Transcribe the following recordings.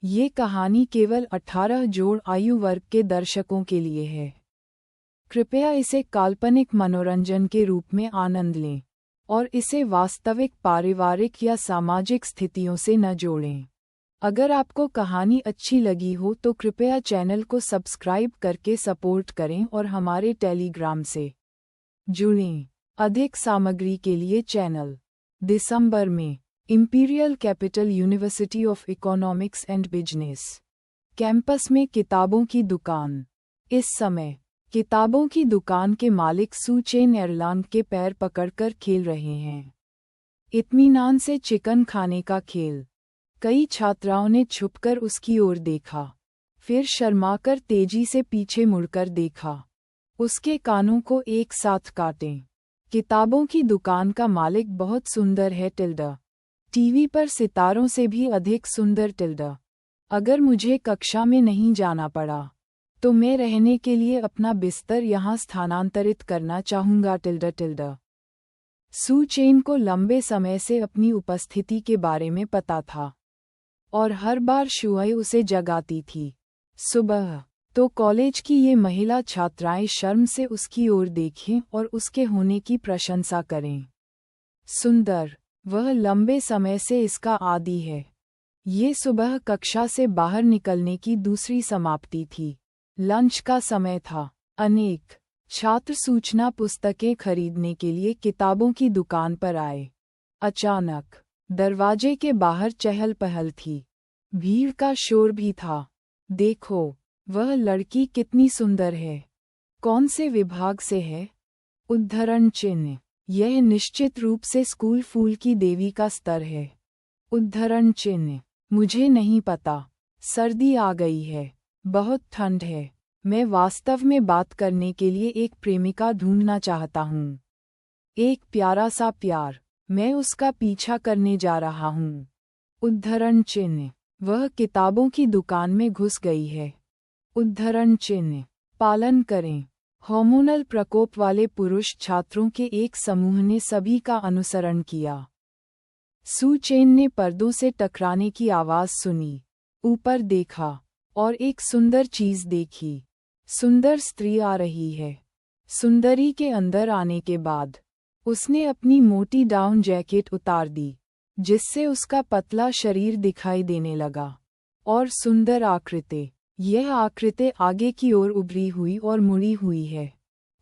ये कहानी केवल 18 जोड़ आयु वर्ग के दर्शकों के लिए है। कृपया इसे काल्पनिक मनोरंजन के रूप में आनंद लें और इसे वास्तविक पारिवारिक या सामाजिक स्थितियों से न जोड़ें। अगर आपको कहानी अच्छी लगी हो तो कृपया चैनल को सब्सक्राइब करके सपोर्ट करें और हमारे टेलीग्राम से जुड़ें। अधिक सामग्री के लिए चैनल। दिसंबर में imperial capital university of economics and business campus में किताबों की दुकान। इस समय किताबों की दुकान के मालिक सू चेन एयरलाइंस के पैर पकड़कर खेल रहे हैं। इत्मीनान से चिकन खाने का खेल। कई छात्राओं ने छुपकर उसकी ओर देखा, फिर शर्माकर तेजी से पीछे मुड़कर देखा। उसके कानों को एक साथ काटें। किताबों की दुकान का मालिक बहुत सुंदर है टिल्डा। टीवी पर सितारों से भी अधिक सुंदर टिल्डा। अगर मुझे कक्षा में नहीं जाना पड़ा तो मैं रहने के लिए अपना बिस्तर यहाँ स्थानांतरित करना चाहूँगा टिल्डा टिल्डा। सू चेन को लंबे समय से अपनी उपस्थिति के बारे में पता था और हर बार शुआई उसे जगाती थी। सुबह तो कॉलेज की ये महिला छात्राएं शर्म से उसकी ओर देखें और उसके होने की प्रशंसा करें। सुंदर, वह लंबे समय से इसका आदी है। ये सुबह कक्षा से बाहर निकलने की दूसरी समाप्ति थी। लंच का समय था। अनेक छात्र सूचना पुस्तकें खरीदने के लिए किताबों की दुकान पर आए। अचानक दरवाजे के बाहर चहल पहल थी। भीड़ का शोर भी था। देखो, वह लड़की कितनी सुंदर है। कौन से विभाग से है? उद्धरण चिन्ह। यह निश्चित रूप से स्कूल फूल की देवी का स्तर है। उद्धरण चिन्ह। मुझे नहीं पता। सर्दी आ गई है। बहुत ठंड है। मैं वास्तव में बात करने के लिए एक प्रेमिका ढूंढना चाहता हूँ। एक प्यारा सा प्यार। मैं उसका पीछा करने जा रहा हूँ। उद्धरण चिन्ह। वह किताबों की दुकान में घुस गई है। उद्धरण चिन्ह। पालन करें। हार्मोनल प्रकोप वाले पुरुष छात्रों के एक समूह ने सभी का अनुसरण किया। सू चेन ने पर्दों से टकराने की आवाज़ सुनी, ऊपर देखा और एक सुंदर चीज़ देखी। सुंदर स्त्री आ रही है। सुंदरी के अंदर आने के बाद उसने अपनी मोटी डाउन जैकेट उतार दी, जिससे उसका पतला शरीर दिखाई देने लगा और सुंदर आकृति। यह आकृति आगे की ओर उभरी हुई और मुड़ी हुई है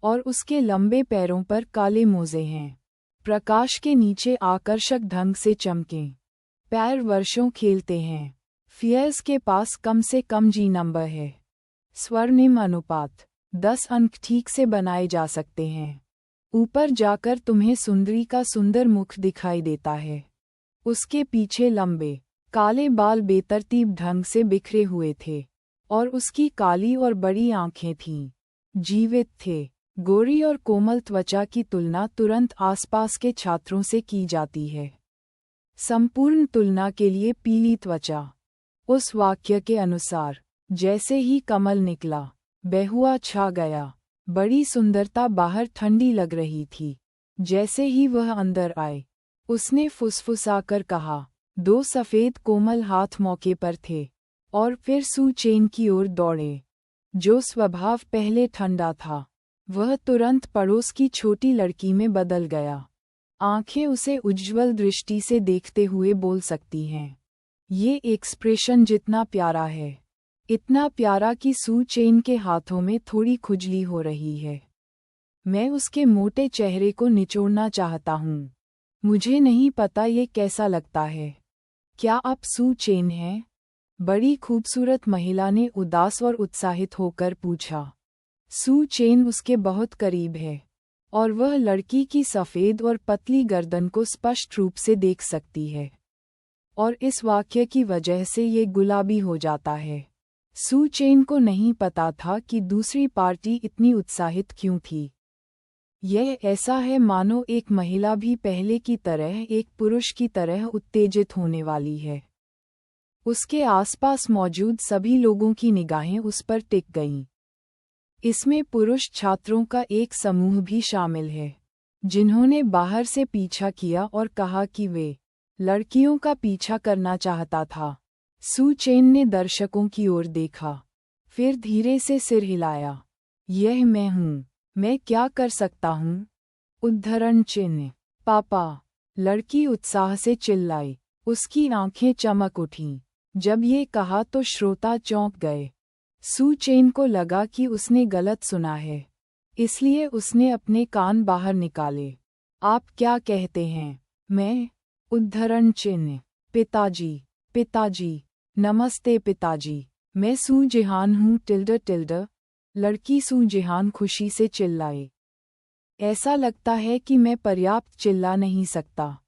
और उसके लंबे पैरों पर काले मोजे हैं। प्रकाश के नीचे आकर्षक ढंग से चमकें। पैर वर्षों खेलते हैं। फियर्स के पास कम से कम जी नंबर है। स्वर्णिम अनुपात 10 अंक ठीक से बनाए जा सकते हैं। ऊपर जाकर तुम्हें सुंदरी का सुंदर मुख दिखाई देता है। उसके पीछे लंबे काले बाल बेतरतीब ढंग से बिखरे हुए थे और उसकी काली और बड़ी आंखें थीं। जीवित थे। गोरी और कोमल त्वचा की तुलना तुरंत आसपास के छात्रों से की जाती है। संपूर्ण तुलना के लिए पीली त्वचा। उस वाक्य के अनुसार जैसे ही कमल निकला, बेहुआ छा गया। बड़ी सुंदरता बाहर ठंडी लग रही थी। जैसे ही वह अंदर आए, उसने फुसफुसाकर कहा। 2 सफ़ेद कोमल हाथ मौके पर थे और फिर सू चेन की ओर दौड़े। जो स्वभाव पहले ठंडा था, वह तुरंत पड़ोस की छोटी लड़की में बदल गया। आंखें उसे उज्ज्वल दृष्टि से देखते हुए बोल सकती हैं। ये एक्सप्रेशन जितना प्यारा है, इतना प्यारा कि सू चेन के हाथों में थोड़ी खुजली हो रही है। मैं उसके मोटे चेहरे को निचोड़ना चाहता हूँ। मुझे नहीं पता ये कैसा लगता है। क्या आप सू चेन हैं? बड़ी खूबसूरत महिला ने उदास और उत्साहित होकर पूछा। सू चेन उसके बहुत करीब है और वह लड़की की सफ़ेद और पतली गर्दन को स्पष्ट रूप से देख सकती है और इस वाक्य की वजह से ये गुलाबी हो जाता है। सू चेन को नहीं पता था कि दूसरी पार्टी इतनी उत्साहित क्यों थी। यह ऐसा है मानो एक महिला भी पहले की तरह एक पुरुष की तरह उत्तेजित होने वाली है। उसके आसपास मौजूद सभी लोगों की निगाहें उस पर टिक गईं। इसमें पुरुष छात्रों का एक समूह भी शामिल है, जिन्होंने बाहर से पीछा किया और कहा कि वे लड़कियों का पीछा करना चाहता था। सू चेन ने दर्शकों की ओर देखा, फिर धीरे से सिर हिलाया। यह मैं हूँ, मैं क्या कर सकता हूँ? उद्धरण चिन्ह। पापा, लड़की उत्साह से चिल्लाई। उसकी आंखें चमक उठीं। जब ये कहा तो श्रोता चौंक गए। सू चेन को लगा कि उसने गलत सुना है, इसलिए उसने अपने कान बाहर निकाले। आप क्या कहते हैं? मैं? उद्धरण चिन्ह। पिताजी, पिताजी, नमस्ते पिताजी, मैं सू जिहान हूँ टिल्ड। लड़की सू जिहान खुशी से चिल्लाई। ऐसा लगता है कि मैं पर्याप्त चिल्ला नहीं सकता।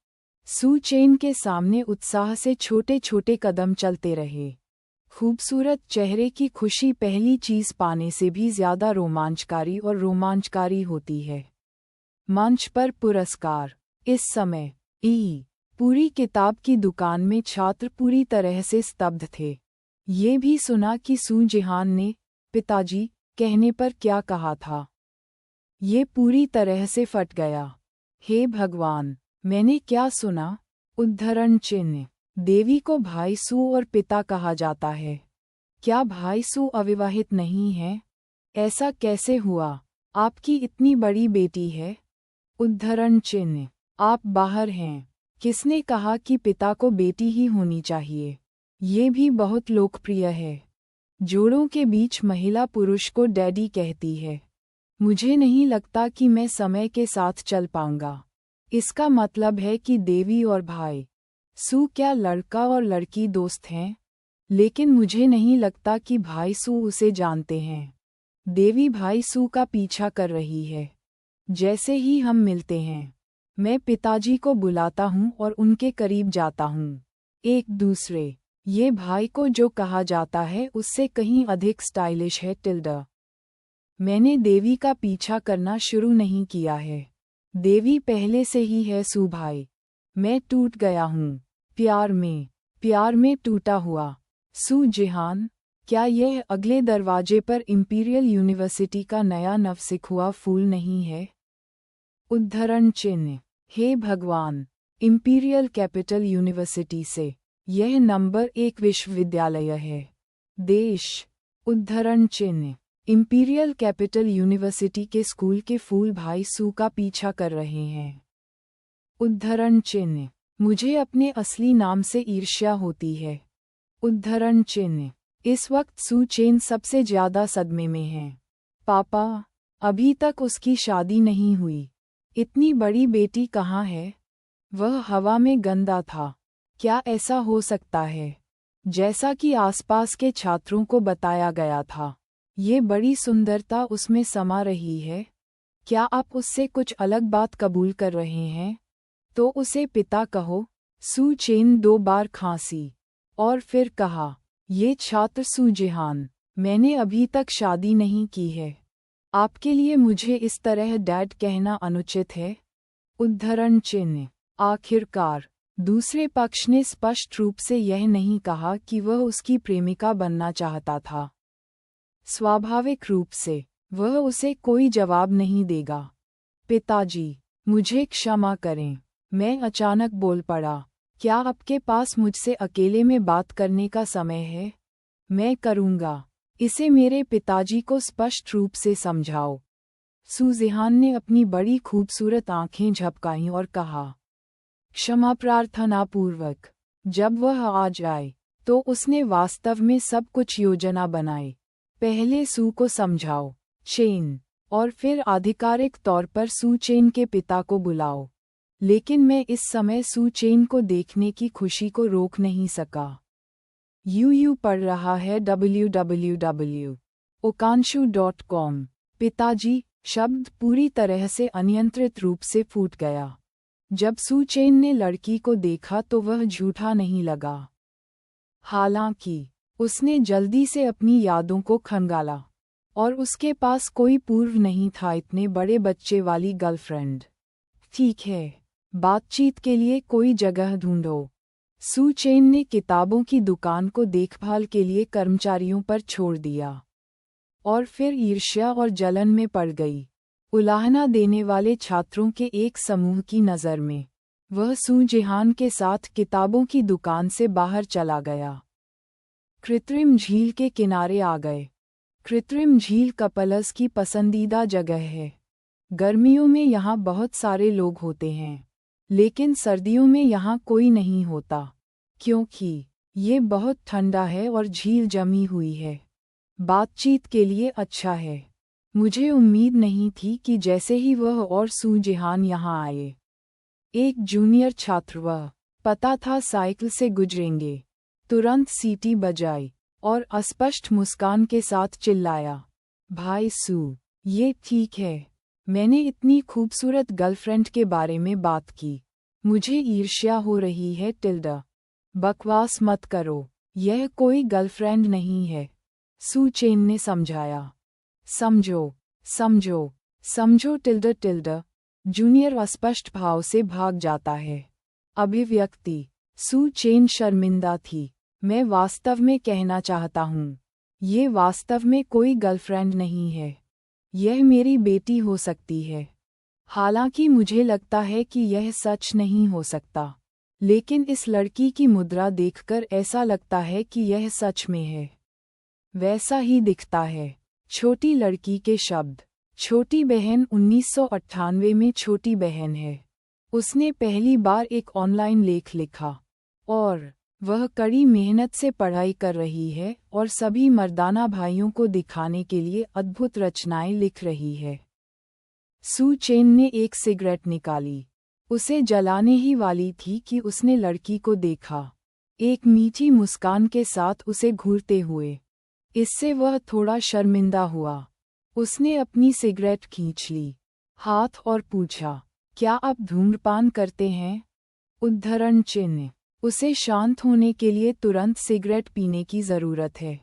सू चेन के सामने उत्साह से छोटे छोटे कदम चलते रहे। खूबसूरत चेहरे की खुशी पहली चीज पाने से भी ज्यादा रोमांचकारी होती है। मंच पर पुरस्कार। इस समय पूरी किताब की दुकान में छात्र पूरी तरह से स्तब्ध थे। ये भी सुना कि सू जिहान ने पिताजी कहने पर क्या कहा था। ये पूरी तरह से फट गया। हे भगवान, मैंने क्या सुना? उद्धरण चिन्ह। देवी को भाई सू और पिता कहा जाता है। क्या भाई सू अविवाहित नहीं है? ऐसा कैसे हुआ? आपकी इतनी बड़ी बेटी है। उद्धरण चिन्ह। आप बाहर हैं। किसने कहा कि पिता को बेटी ही होनी चाहिए? ये भी बहुत लोकप्रिय है। जोड़ों के बीच महिला पुरुष को डैडी कहती है। मुझे नहीं लगता कि मैं समय के साथ चल पाऊंगा। इसका मतलब है कि देवी और भाई सू क्या लड़का और लड़की दोस्त हैं? लेकिन मुझे नहीं लगता कि भाई सू उसे जानते हैं। देवी भाई सू का पीछा कर रही है। जैसे ही हम मिलते हैं, मैं पिताजी को बुलाता हूँ और उनके करीब जाता हूँ। एक दूसरे, ये भाई को जो कहा जाता है उससे कहीं अधिक स्टाइलिश है टिल्ड। मैंने देवी का पीछा करना शुरू नहीं किया है। देवी पहले से ही है सू भाई। मैं टूट गया हूँ। प्यार में टूटा हुआ। सू जिहान, क्या यह अगले दरवाजे पर इंपीरियल यूनिवर्सिटी का नया नवसिखुआ फूल नहीं है? उद्धरण चिन्ह। हे भगवान, इंपीरियल कैपिटल यूनिवर्सिटी से। यह नंबर 1 विश्वविद्यालय है। देश। उद्धरण चिन्ह। इंपीरियल कैपिटल यूनिवर्सिटी के स्कूल के फूल भाई सू का पीछा कर रहे हैं। उद्धरण चिन्ह। मुझे अपने असली नाम से ईर्ष्या होती है। उद्धरण चिन्ह। इस वक्त सू चेन सबसे ज्यादा सदमे में है। पापा, अभी तक उसकी शादी नहीं हुई। इतनी बड़ी बेटी कहाँ है? वह हवा में गंदा था। क्या ऐसा हो सकता है? जैसा कि आसपास के छात्रों को बताया गया था, ये बड़ी सुंदरता उसमें समा रही है। क्या आप उससे कुछ अलग बात कबूल कर रहे हैं? तो उसे पिता कहो। सू चेन 2 बार खांसी और फिर कहा, ये छात्र सू जिहान, मैंने अभी तक शादी नहीं की है। आपके लिए मुझे इस तरह डैड कहना अनुचित है। उद्धरण चिन्ह। आखिरकार, दूसरे पक्ष ने स्पष्ट रूप से यह नहीं कहा कि वह उसकी प्रेमिका बनना चाहता था। स्वाभाविक रूप से, वह उसे कोई जवाब नहीं देगा। पिताजी, मुझे क्षमा करें, मैं अचानक बोल पड़ा। क्या आपके पास मुझसे अकेले में बात करने का समय है? मैं करूँगा। इसे मेरे पिताजी को स्पष्ट रूप से समझाओ। सू जिहान ने अपनी बड़ी खूबसूरत आंखें झपकाईं और कहा, क्षमा प्रार्थना पूर्वक। जब वह आ जाए, तो उसने वास्तव में सब कुछ योजना बनाई। पहले सू को समझाओ, चेन, और फिर आधिकारिक तौर पर सू चेन के पिता को बुलाओ। लेकिन मैं इस समय सू चेन को देखने की खुशी को रोक नहीं सका। यू पढ़ रहा है www.okanshu.com। पिताजी शब्द पूरी तरह से अनियंत्रित रूप से फूट गया। जब सू चेन ने लड़की को देखा तो वह झूठा नहीं लगा। हालांकि, उसने जल्दी से अपनी यादों को खंगाला, और उसके पास कोई पूर्व नहीं था इतने बड़े बच्चे वाली गर्लफ्रेंड। ठीक है, बातचीत के लिए कोई जगह ढूंढो। सू चेन ने किताबों की दुकान को देखभाल के लिए कर्मचारियों पर छोड़ दिया, और फिर ईर्ष्या और जलन में पड़ गई। उलाहना देने वाले छात्रों के एक समूह की नज़र में, वह सू जिहान के साथ किताबों की दुकान से बाहर चला गया। कृत्रिम झील के किनारे आ गए। कृत्रिम झील कपल्स की पसंदीदा जगह है। गर्मियों में यहाँ बहुत सारे लोग होते हैं, लेकिन सर्दियों में यहाँ कोई नहीं होता, क्योंकि ये बहुत ठंडा है और झील जमी हुई है। बातचीत के लिए अच्छा है। मुझे उम्मीद नहीं थी कि जैसे ही वह और सू जिहान यहाँ आए, एक जूनियर छात्र वह पता था साइकिल से गुजरेंगे, तुरंत सीटी बजाई और अस्पष्ट मुस्कान के साथ चिल्लाया, भाई सू, ये ठीक है। मैंने इतनी खूबसूरत गर्लफ्रेंड के बारे में बात की। मुझे ईर्ष्या हो रही है टिल्डा। बकवास मत करो, यह कोई गर्लफ्रेंड नहीं है, सू चेन ने समझाया। समझो समझो समझो टिल्डा टिल्डा। जूनियर अस्पष्ट भाव से भाग जाता है। अभिव्यक्ति। सू चेन शर्मिंदा थी। मैं वास्तव में कहना चाहता हूँ, ये वास्तव में कोई गर्लफ्रेंड नहीं है। यह मेरी बेटी हो सकती है। हालांकि मुझे लगता है कि यह सच नहीं हो सकता, लेकिन इस लड़की की मुद्रा देखकर ऐसा लगता है कि यह सच में है। वैसा ही दिखता है। छोटी लड़की के शब्द। छोटी बहन 1998 में छोटी बहन है। उसने पहली बार एक ऑनलाइन लेख लिखा और वह कड़ी मेहनत से पढ़ाई कर रही है और सभी मर्दाना भाइयों को दिखाने के लिए अद्भुत रचनाएं लिख रही है। सू चेन ने एक सिगरेट निकाली। उसे जलाने ही वाली थी कि उसने लड़की को देखा, एक मीठी मुस्कान के साथ उसे घूरते हुए। इससे वह थोड़ा शर्मिंदा हुआ। उसने अपनी सिगरेट खींच ली हाथ और पूछा, क्या आप धूम्रपान करते हैं? उद्धरण चिन्ह। उसे शांत होने के लिए तुरंत सिगरेट पीने की जरूरत है।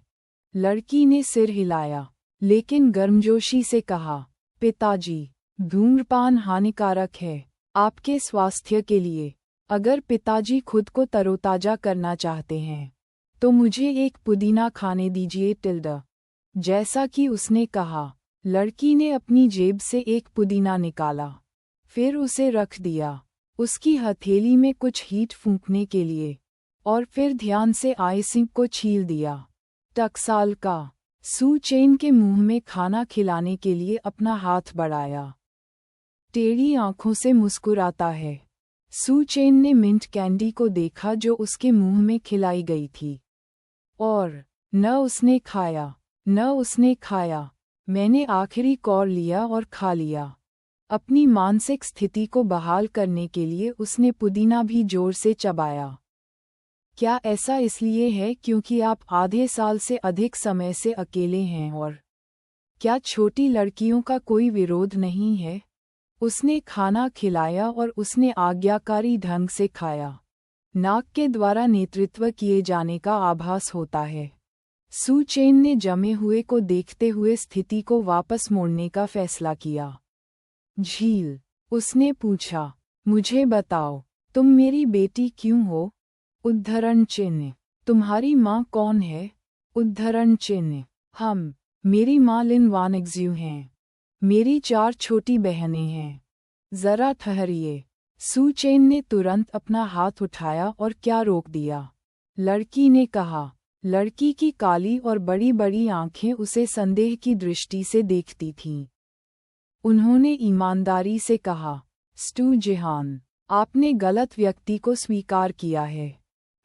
लड़की ने सिर हिलाया, लेकिन गर्मजोशी से कहा, पिताजी, धूम्रपान हानिकारक है आपके स्वास्थ्य के लिए। अगर पिताजी खुद को तरोताजा करना चाहते हैं, तो मुझे एक पुदीना खाने दीजिए टिल्डा। जैसा कि उसने कहा, लड़की ने अपनी जेब से एक पुदीना निकाला, फिर उसे रख दिया उसकी हथेली में कुछ हीट फूंकने के लिए, और फिर ध्यान से आइसिंग को छील दिया। टकसाल का। सू चेन के मुंह में खाना खिलाने के लिए अपना हाथ बढ़ाया। टेढ़ी आंखों से मुस्कुराता है। सू चेन ने मिंट कैंडी को देखा जो उसके मुंह में खिलाई गई थी, और न उसने खाया। मैंने आखिरी कौर लिया और खा लिया। अपनी मानसिक स्थिति को बहाल करने के लिए उसने पुदीना भी जोर से चबाया। क्या ऐसा इसलिए है क्योंकि आप आधे साल से अधिक समय से अकेले हैं और क्या छोटी लड़कियों का कोई विरोध नहीं है? उसने खाना खिलाया और उसने आज्ञाकारी ढंग से खाया। नाक के द्वारा नेतृत्व किए जाने का आभास होता है। सू चेन ने जमे हुए को देखते हुए स्थिति को वापस मोड़ने का फैसला किया। झील। उसने पूछा, मुझे बताओ, तुम मेरी बेटी क्यों हो? उद्धरण चिन्ह। तुम्हारी माँ कौन है? उद्धरण चिन्ह। मेरी माँ लिन वानग्ज्यू हैं। मेरी 4 छोटी बहनें हैं। जरा ठहरिए। सू चेन ने तुरंत अपना हाथ उठाया और क्या रोक दिया। लड़की ने कहा। लड़की की काली और बड़ी बड़ी आंखें उसे संदेह की दृष्टि से देखती थीं। उन्होंने ईमानदारी से कहा, स्टू जिहान, आपने गलत व्यक्ति को स्वीकार किया है।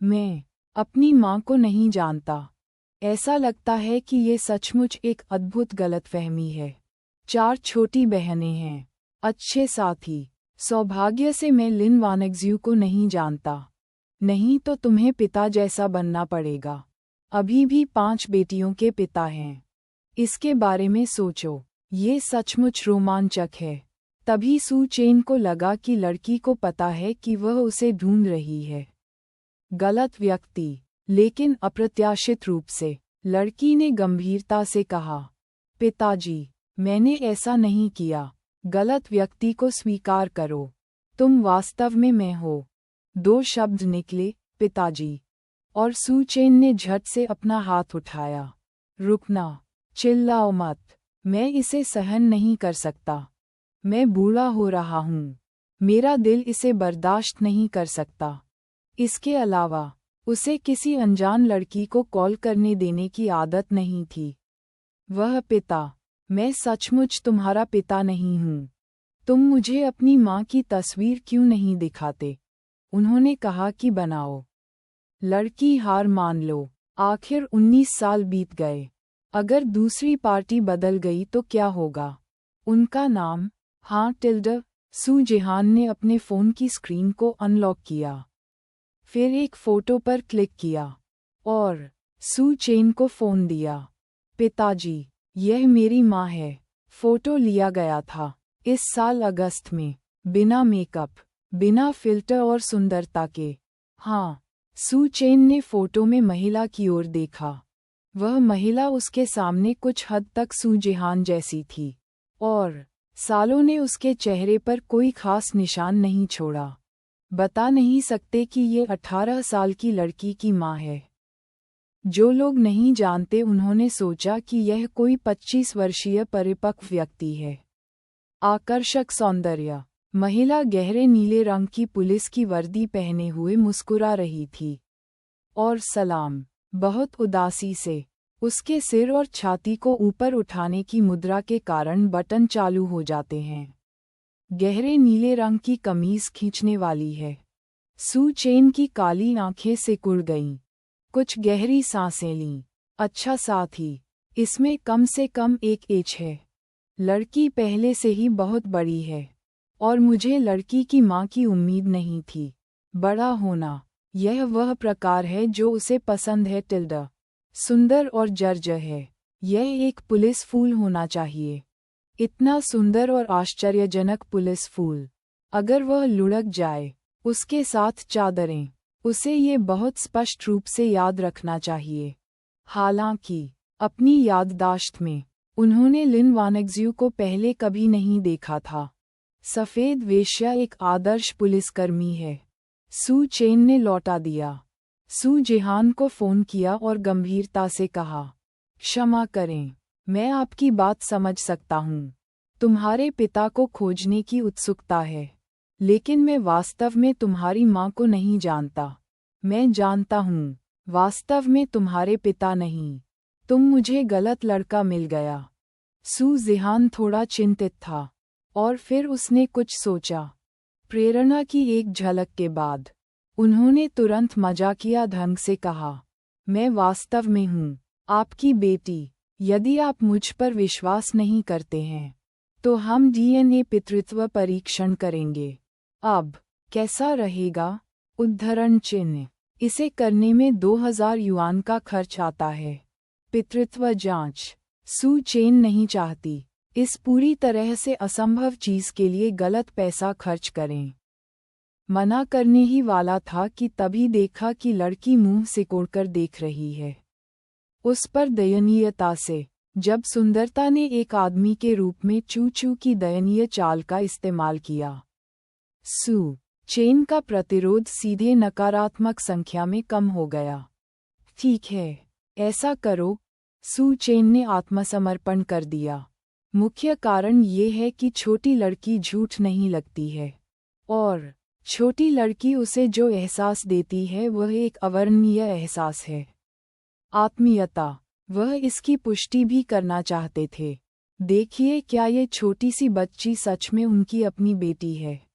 मैं अपनी माँ को नहीं जानता। ऐसा लगता है कि ये सचमुच एक अद्भुत गलतफहमी है। 4 छोटी बहनें हैं। अच्छे साथी। सौभाग्य से मैं लिन वानग्ज्यू को नहीं जानता। नहीं तो तुम्हें पिता जैसा बनना पड़ेगा। अभी भी 5 बेटियों के पिता हैं। इसके बारे में सोचो। ये सचमुच रोमांचक है। तभी सू चेन को लगा कि लड़की को पता है कि वह उसे ढूंढ रही है। गलत व्यक्ति। लेकिन अप्रत्याशित रूप से लड़की ने गंभीरता से कहा, पिताजी, मैंने ऐसा नहीं किया। गलत व्यक्ति को स्वीकार करो। तुम वास्तव में मैं हो। 2 शब्द निकले, पिताजी। और सू चेन ने झट से अपना हाथ उठाया। रुकना। चिल्लाओ मत। मैं इसे सहन नहीं कर सकता। मैं बूढ़ा हो रहा हूँ। मेरा दिल इसे बर्दाश्त नहीं कर सकता। इसके अलावा उसे किसी अनजान लड़की को कॉल करने देने की आदत नहीं थी। वह पिता, मैं सचमुच तुम्हारा पिता नहीं हूँ। तुम मुझे अपनी माँ की तस्वीर क्यों नहीं दिखाते? उन्होंने कहा कि बनाओ। लड़की हार मान लो। आखिर 19 साल बीत गए। अगर दूसरी पार्टी बदल गई तो क्या होगा? उनका नाम? हाँ टिल्डा। सू जेहान ने अपने फ़ोन की स्क्रीन को अनलॉक किया। फिर एक फ़ोटो पर क्लिक किया और सू चेन को फ़ोन दिया। पिताजी, यह मेरी माँ है। फ़ोटो लिया गया था इस साल अगस्त में, बिना मेकअप, बिना फ़िल्टर और सुंदरता के। हाँ, सू चेन ने फ़ोटो में महिला की ओर देखा। वह महिला उसके सामने कुछ हद तक सू जेहान जैसी थी और सालों ने उसके चेहरे पर कोई खास निशान नहीं छोड़ा। बता नहीं सकते कि ये 18 साल की लड़की की माँ है। जो लोग नहीं जानते उन्होंने सोचा कि यह कोई 25 वर्षीय परिपक्व व्यक्ति है। आकर्षक सौंदर्य। महिला गहरे नीले रंग की पुलिस की वर्दी पहने हुए मुस्कुरा रही थी। और सलाम, बहुत उदासी से। उसके सिर और छाती को ऊपर उठाने की मुद्रा के कारण बटन चालू हो जाते हैं। गहरे नीले रंग की कमीज खींचने वाली है। सू चेन की काली आंखें सिकुड़ गईं। कुछ गहरी सांसें लीं। अच्छा साथी, इसमें कम से कम एक एज है। लड़की पहले से ही बहुत बड़ी है और मुझे लड़की की माँ की उम्मीद नहीं थी। बड़ा होना, यह वह प्रकार है जो उसे पसंद है टिल्डा। सुंदर और जर्ज है। यह एक पुलिस फूल होना चाहिए। इतना सुंदर और आश्चर्यजनक पुलिस फूल। अगर वह लुढ़क जाए, उसके साथ चादरें, उसे ये बहुत स्पष्ट रूप से याद रखना चाहिए। हालांकि अपनी याददाश्त में उन्होंने लिन वानेग्ज्यू को पहले कभी नहीं देखा था। सफ़ेद वेश्या एक आदर्श पुलिसकर्मी है। सू चेन ने लौटा दिया। सू जेहान को फ़ोन किया और गंभीरता से कहा, क्षमा करें, मैं आपकी बात समझ सकता हूँ। तुम्हारे पिता को खोजने की उत्सुकता है। लेकिन मैं वास्तव में तुम्हारी माँ को नहीं जानता। मैं जानता हूँ, वास्तव में तुम्हारे पिता नहीं। तुम मुझे गलत लड़का मिल गया। सू जेहान थोड़ा चिंतित था और फिर उसने कुछ सोचा। प्रेरणा की एक झलक के बाद उन्होंने तुरंत मजाकिया ढंग से कहा, मैं वास्तव में हूँ, आपकी बेटी। यदि आप मुझ पर विश्वास नहीं करते हैं, तो हम डीएनए पितृत्व परीक्षण करेंगे। अब, कैसा रहेगा? उद्धरण चिन्ह। इसे करने में 2000 युआन का खर्च आता है। पितृत्व जांच। सू चेन नहीं चाहती इस पूरी तरह से असंभव चीज के लिए गलत पैसा खर्च करें। मना करने ही वाला था कि तभी देखा कि लड़की मुंह सिकोड़कर देख रही है उस पर दयनीयता से, जब सुंदरता ने एक आदमी के रूप में चू-चू की दयनीय चाल का इस्तेमाल किया। सू चेन का प्रतिरोध सीधे नकारात्मक संख्या में कम हो गया। ठीक है, ऐसा करो। सू चेन ने आत्मसमर्पण कर दिया। मुख्य कारण ये है कि छोटी लड़की झूठ नहीं लगती है और छोटी लड़की उसे जो एहसास देती है वह एक अवर्णनीय एहसास है। आत्मीयता। वह इसकी पुष्टि भी करना चाहते थे। देखिए, क्या ये छोटी सी बच्ची सच में उनकी अपनी बेटी है?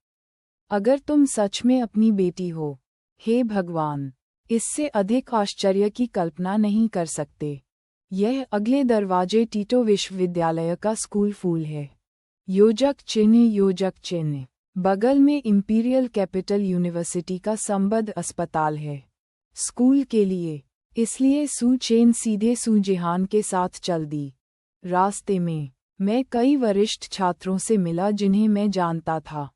अगर तुम सच में अपनी बेटी हो, हे भगवान, इससे अधिक आश्चर्य की कल्पना नहीं कर सकते। यह अगले दरवाजे टीटो विश्वविद्यालय का स्कूल फूल है। योजक चिन्ह। बगल में इंपीरियल कैपिटल यूनिवर्सिटी का संबद्ध अस्पताल है। स्कूल के लिए, इसलिए सू चेन सीधे सू जेहान के साथ चल दी। रास्ते में मैं कई वरिष्ठ छात्रों से मिला जिन्हें मैं जानता था।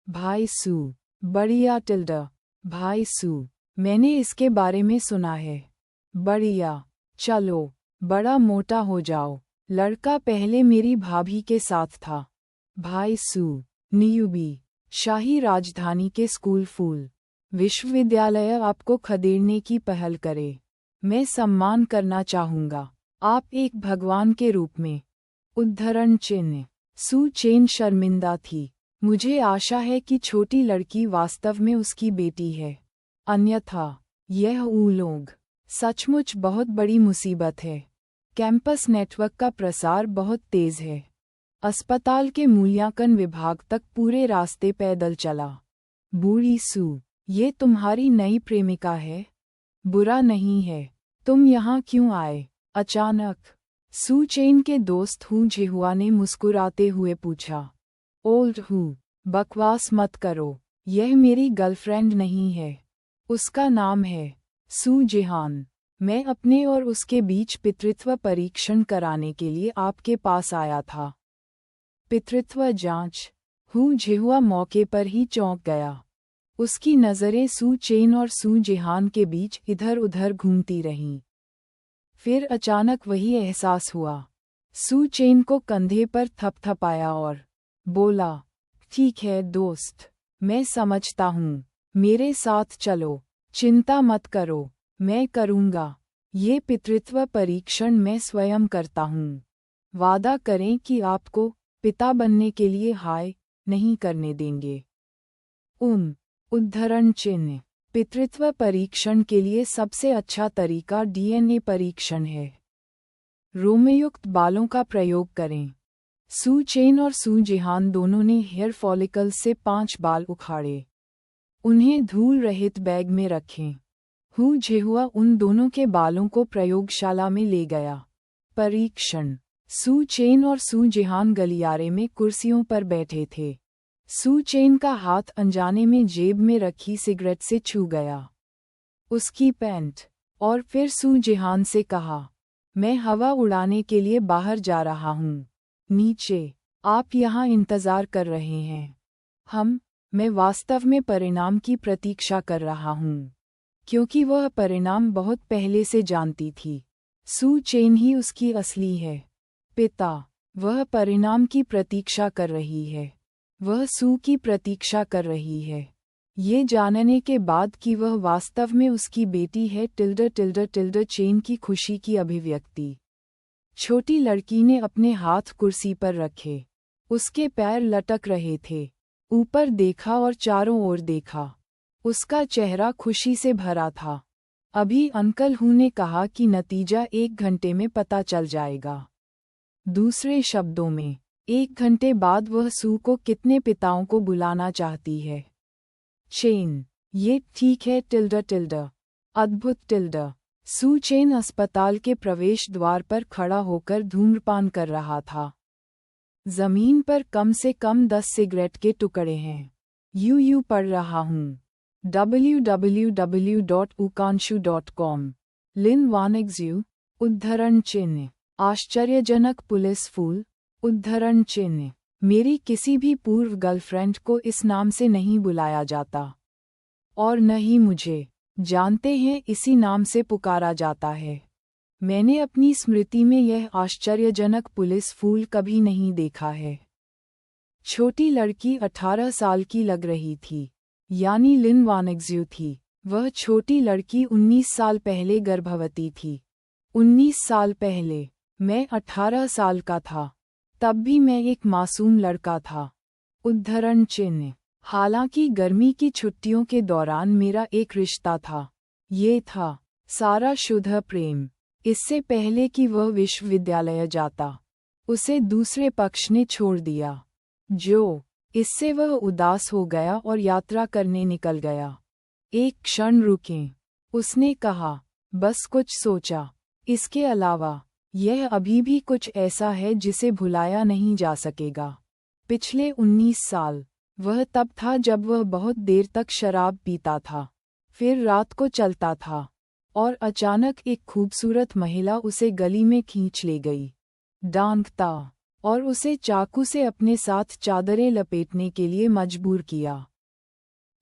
भाई सू, बढ़िया टिल्डा। भाई सू, मैंने इसके बारे में सुना है। बढ़िया, चलो, बड़ा मोटा हो जाओ। लड़का पहले मेरी भाभी के साथ था। भाई सू, न्यूबी, शाही राजधानी के स्कूल फूल। विश्वविद्यालय आपको खदेड़ने की पहल करे। मैं सम्मान करना चाहूँगा, आप एक भगवान के रूप में। उद्धरण चिन्ह। सू चेन शर्मिंदा थी। मुझे आशा है कि छोटी लड़की वास्तव में उसकी बेटी है। अन्यथा यह लोग सचमुच बहुत बड़ी मुसीबत है। कैंपस नेटवर्क का प्रसार बहुत तेज है। अस्पताल के मूल्यांकन विभाग तक पूरे रास्ते पैदल चला। बूढ़ी सू, ये तुम्हारी नई प्रेमिका है? बुरा नहीं है। तुम यहाँ क्यों आए? अचानक सू चेन के दोस्त हू जिहुआ ने मुस्कुराते हुए पूछा। ओल्ड हू, बकवास मत करो, यह मेरी गर्लफ्रेंड नहीं है। उसका नाम है सू जिहान। मैं अपने और उसके बीच पितृत्व परीक्षण कराने के लिए आपके पास आया था। पितृत्व जांच? हू जिहुआ मौके पर ही चौंक गया। उसकी नज़रें सू चेन और सू जिहान के बीच इधर उधर घूमती रहीं। फिर अचानक वही एहसास हुआ। सू चेन को कंधे पर थपथपाया और बोला, ठीक है दोस्त, मैं समझता हूँ, मेरे साथ चलो, चिंता मत करो, मैं करूँगा। ये पितृत्व परीक्षण मैं स्वयं करता हूँ। वादा करें कि आपको पिता बनने के लिए हाय नहीं करने देंगे। उद्धरण चिन्ह। पितृत्व परीक्षण के लिए सबसे अच्छा तरीका डीएनए परीक्षण है। रोमयुक्त बालों का प्रयोग करें। सू चेन और सू जिहान दोनों ने हेयर फॉलिकल से 5 बाल उखाड़े। उन्हें धूल रहित बैग में रखें। हू जिहुआ उन दोनों के बालों को प्रयोगशाला में ले गया। परीक्षण। सू चेन और सू जिहान गलियारे में कुर्सियों पर बैठे थे। सू चेन का हाथ अनजाने में जेब में रखी सिगरेट से छू गया। उसकी पैंट। और फिर सू जिहान से कहा, मैं हवा उड़ाने के लिए बाहर जा रहा हूँ। नीचे, आप यहाँ इंतज़ार कर रहे हैं। मैं वास्तव में परिणाम की प्रतीक्षा कर रहा हूँ, क्योंकि वह परिणाम बहुत पहले से जानती थी। सू चेन ही उसकी असली है। पिता, वह परिणाम की प्रतीक्षा कर रही है। वह सू की प्रतीक्षा कर रही है, ये जानने के बाद कि वह वास्तव में उसकी बेटी है। चेन की खुशी की अभिव्यक्ति। छोटी लड़की ने अपने हाथ कुर्सी पर रखे। उसके पैर लटक रहे थे। ऊपर देखा और चारों ओर देखा। उसका चेहरा खुशी से भरा था। अभी अंकल हू ने कहा कि नतीजा 1 घंटे में पता चल जाएगा। दूसरे शब्दों में, 1 घंटे बाद वह सू को कितने पिताओं को बुलाना चाहती है। चेन, ये ठीक है। अद्भुत। सू चेन अस्पताल के प्रवेश द्वार पर खड़ा होकर धूम्रपान कर रहा था। जमीन पर कम से कम 10 सिगरेट के टुकड़े हैं। यूं पढ़ रहा हूँ। www.ukanshu.com। लिन वानिग्ज्यू, उद्धरण चिन्ह। आश्चर्यजनक पुलिस फूल, उद्धरण चिन्ह। मेरी किसी भी पूर्व गर्लफ्रेंड को इस नाम से नहीं बुलाया जाता। और न ही मुझे, जानते हैं, इसी नाम से पुकारा जाता है। मैंने अपनी स्मृति में यह आश्चर्यजनक पुलिस फूल कभी नहीं देखा है। छोटी लड़की 18 साल की लग रही थी, यानी लिन वानिग्ज्यू थी। वह छोटी लड़की 19 साल पहले गर्भवती थी। 19 साल पहले, मैं 18 साल का था। तब भी मैं एक मासूम लड़का था। उद्धरण चिन्ह। हालांकि गर्मी की छुट्टियों के दौरान मेरा एक रिश्ता था। ये था सारा शुद्ध प्रेम। इससे पहले कि वह विश्वविद्यालय जाता, उसे दूसरे पक्ष ने छोड़ दिया। इससे वह उदास हो गया और यात्रा करने निकल गया। एक क्षण रुकें, उसने कहा, बस कुछ सोचा। इसके अलावा, यह अभी भी कुछ ऐसा है जिसे भुलाया नहीं जा सकेगा। पिछले 19 साल, वह तब था जब वह बहुत देर तक शराब पीता था, फिर रात को चलता था, और अचानक एक खूबसूरत महिला उसे गली में खींच ले गई, डांटता, और उसे चाकू से अपने साथ चादरें लपेटने के लिए मजबूर किया।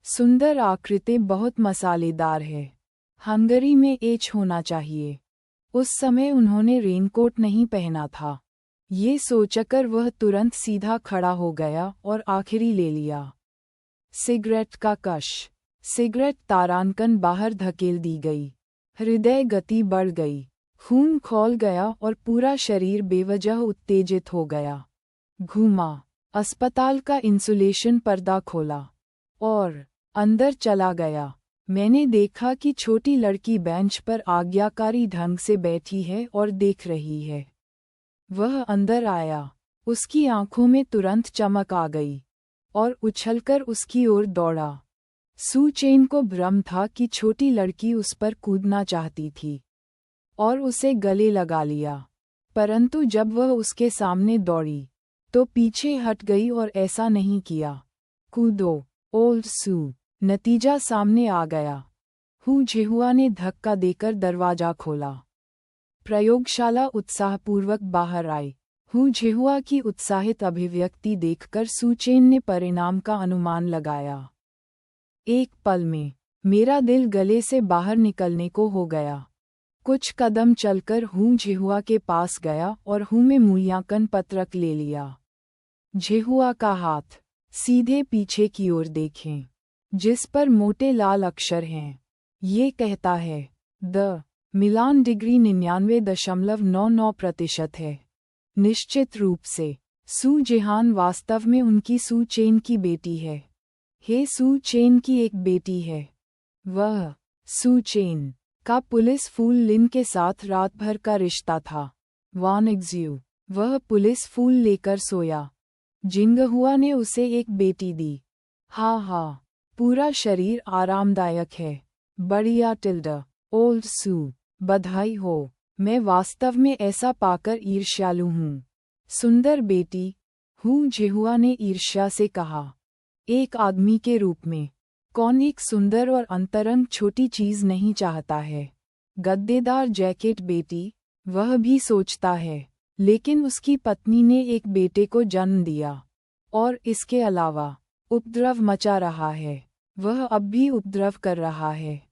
सुंदर आकृति बहुत मसालेदार है। हंगरी में एच होना चाहिए। उस समय उन्होंने रेनकोट नहीं पहना था। ये सोचकर वह तुरंत सीधा खड़ा हो गया और आखिरी ले लिया। सिगरेट का कश। सिगरेट तारांकन बाहर धकेल दी गई। हृदय गति बढ़ गई। खून खौल गया और पूरा शरीर बेवजह उत्तेजित हो गया। घूमा। अस्पताल का इंसुलेशन पर्दा खोला और अंदर चला गया। मैंने देखा कि छोटी लड़की बेंच पर आज्ञाकारी ढंग से बैठी है और देख रही है। वह अंदर आया। उसकी आंखों में तुरंत चमक आ गई और उछलकर उसकी ओर दौड़ा। सू चेन को भ्रम था कि छोटी लड़की उस पर कूदना चाहती थी और उसे गले लगा लिया, परंतु जब वह उसके सामने दौड़ी तो पीछे हट गई और ऐसा नहीं किया। कूदो, ओल्ड सू। नतीजा सामने आ गया। हू जेहुआ ने धक्का देकर दरवाजा खोला। प्रयोगशाला उत्साहपूर्वक बाहर आई। हू जेहुआ की उत्साहित अभिव्यक्ति देखकर सू चेन ने परिणाम का अनुमान लगाया। एक पल में मेरा दिल गले से बाहर निकलने को हो गया। कुछ कदम चलकर हू जेहुआ के पास गया और हू में मूल्यांकन पत्रक ले लिया। जेहुआ का हाथ सीधे पीछे की ओर देखें, जिस पर मोटे लाल अक्षर हैं। ये कहता है द मिलान डिग्री 99.99% है। निश्चित रूप से सू जेहान वास्तव में उनकी सू चेन की बेटी है। हे सू चेन की एक बेटी है। वह सू चेन का पुलिस फूल लिन के साथ रात भर का रिश्ता था। वानग्ज्यू वह पुलिस फूल लेकर सोया। जिंगहुआ ने उसे एक बेटी दी। हाँ, पूरा शरीर आरामदायक है। बढ़िया टिल्डा, ओल्ड सू, बधाई हो। मैं वास्तव में ऐसा पाकर ईर्ष्यालु हूँ। सुंदर बेटी, हू जेहुआ ने ईर्ष्या से कहा। एक आदमी के रूप में कौन एक सुंदर और अंतरंग छोटी चीज नहीं चाहता है? गद्देदार जैकेट बेटी, वह भी सोचता है, लेकिन उसकी पत्नी ने एक बेटे को जन्म दिया और इसके अलावा उपद्रव मचा रहा है। वह अब भी उपद्रव कर रहा है।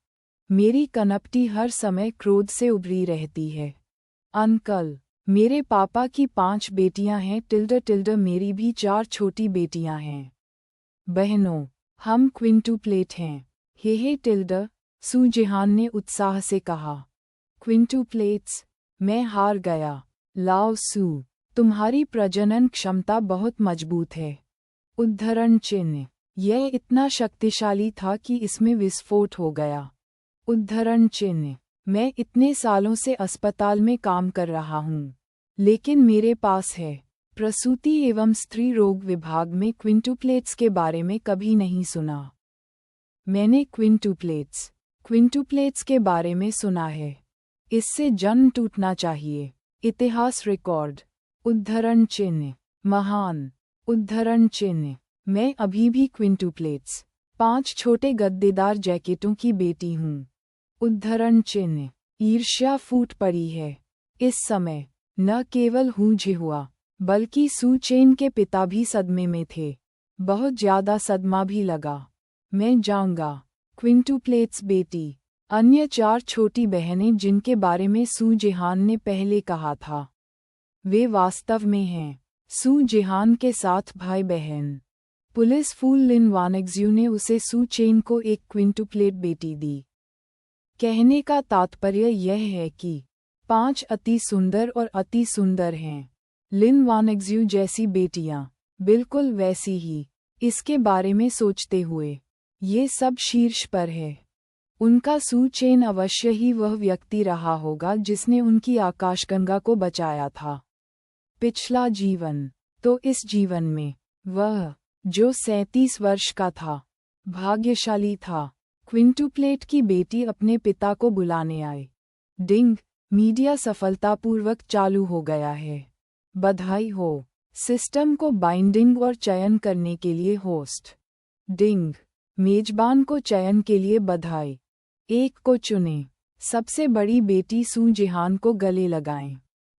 मेरी कनपटी हर समय क्रोध से उभरी रहती है। अंकल, मेरे पापा की 5 बेटियां हैं टिल्ड मेरी भी 4 छोटी बेटियां हैं। बहनों, हम क्विंटुप्लेट हैं। हे टिल्ड, सू जेहान ने उत्साह से कहा। क्विंटुप्लेट्स, मैं हार गया। लाओ सू, तुम्हारी प्रजनन क्षमता बहुत मजबूत है। उद्धरण चिन्ह, यह इतना शक्तिशाली था कि इसमें विस्फोट हो गया। उद्धरण चिन्ह, मैं इतने सालों से अस्पताल में काम कर रहा हूँ, लेकिन मेरे पास है। प्रसूति एवं स्त्री रोग विभाग में क्विंटुप्लेट्स के बारे में कभी नहीं सुना। मैंने क्विंटुप्लेट्स के बारे में सुना है। इससे जन्म टूटना चाहिए। इतिहास रिकॉर्ड। उद्धरण चिन्ह, महान। उद्धरण चिन्ह, मैं अभी भी क्विंटुप्लेट्स 5 छोटे गद्देदार जैकेटों की बेटी हूँ। उद्धरण चिन्ह, ईर्ष्या फूट पड़ी है। इस समय न केवल हू जेहुआ बल्कि सू चेन के पिता भी सदमे में थे। बहुत ज्यादा सदमा भी लगा। मैं जाऊंगा। क्विंटुप्लेट्स बेटी, अन्य 4 छोटी बहनें जिनके बारे में सू जेहान ने पहले कहा था, वे वास्तव में हैं सू जेहान के साथ भाई बहन। पुलिस फूल लिन वानग्ज्यू ने उसे सू चेन को एक क्विंटुप्लेट बेटी दी। कहने का तात्पर्य यह है कि 5 अति सुंदर और अति सुंदर हैं। लिन वानग्ज्यू जैसी बेटियां, बिल्कुल वैसी ही। इसके बारे में सोचते हुए, ये सब शीर्ष पर है। उनका सू चेन अवश्य ही वह व्यक्ति रहा होगा जिसने उनकी आकाशगंगा को बचाया था। पिछला जीवन, तो इस जीवन में वह, जो 37 वर्ष का था, भाग्यशाली था। क्विंटुप्लेट की बेटी अपने पिता को बुलाने आई। डिंग, मीडिया सफलतापूर्वक चालू हो गया है। बधाई हो। सिस्टम को बाइंडिंग और चयन करने के लिए होस्ट। डिंग, मेजबान को चयन के लिए बधाई। एक को चुनें। सबसे बड़ी बेटी सू जेहान को गले लगाएं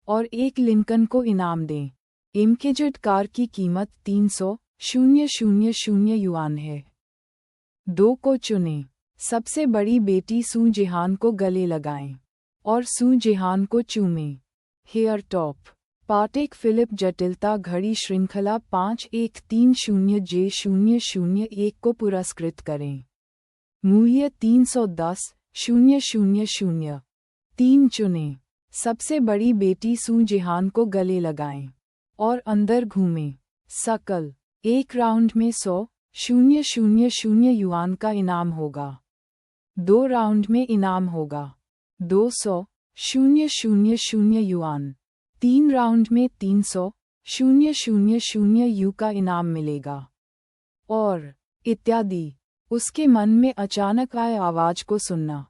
और एक लिंकन को इनाम दें। इम्केजेट कार की कीमत 300,000 युआन है। 2 को चुनें। सबसे बड़ी बेटी सू जेहान को गले लगाएं और सू जेहान को चूमें। हेयर टॉप पाटेक फिलिप जटिलता घड़ी श्रृंखला 5130J001 को पुरस्कृत करें। मूल्य 310,000। 3 चुनें। सबसे बड़ी बेटी सू जेहान को गले लगाएं और अंदर घूमें। सकल, एक राउंड में 100,000 युआन का इनाम होगा। 2 राउंड में इनाम होगा 200,000 युआन। 3 राउंड में 300,000 यू का इनाम मिलेगा। और इत्यादि। उसके मन में अचानक आए आवाज को सुनना।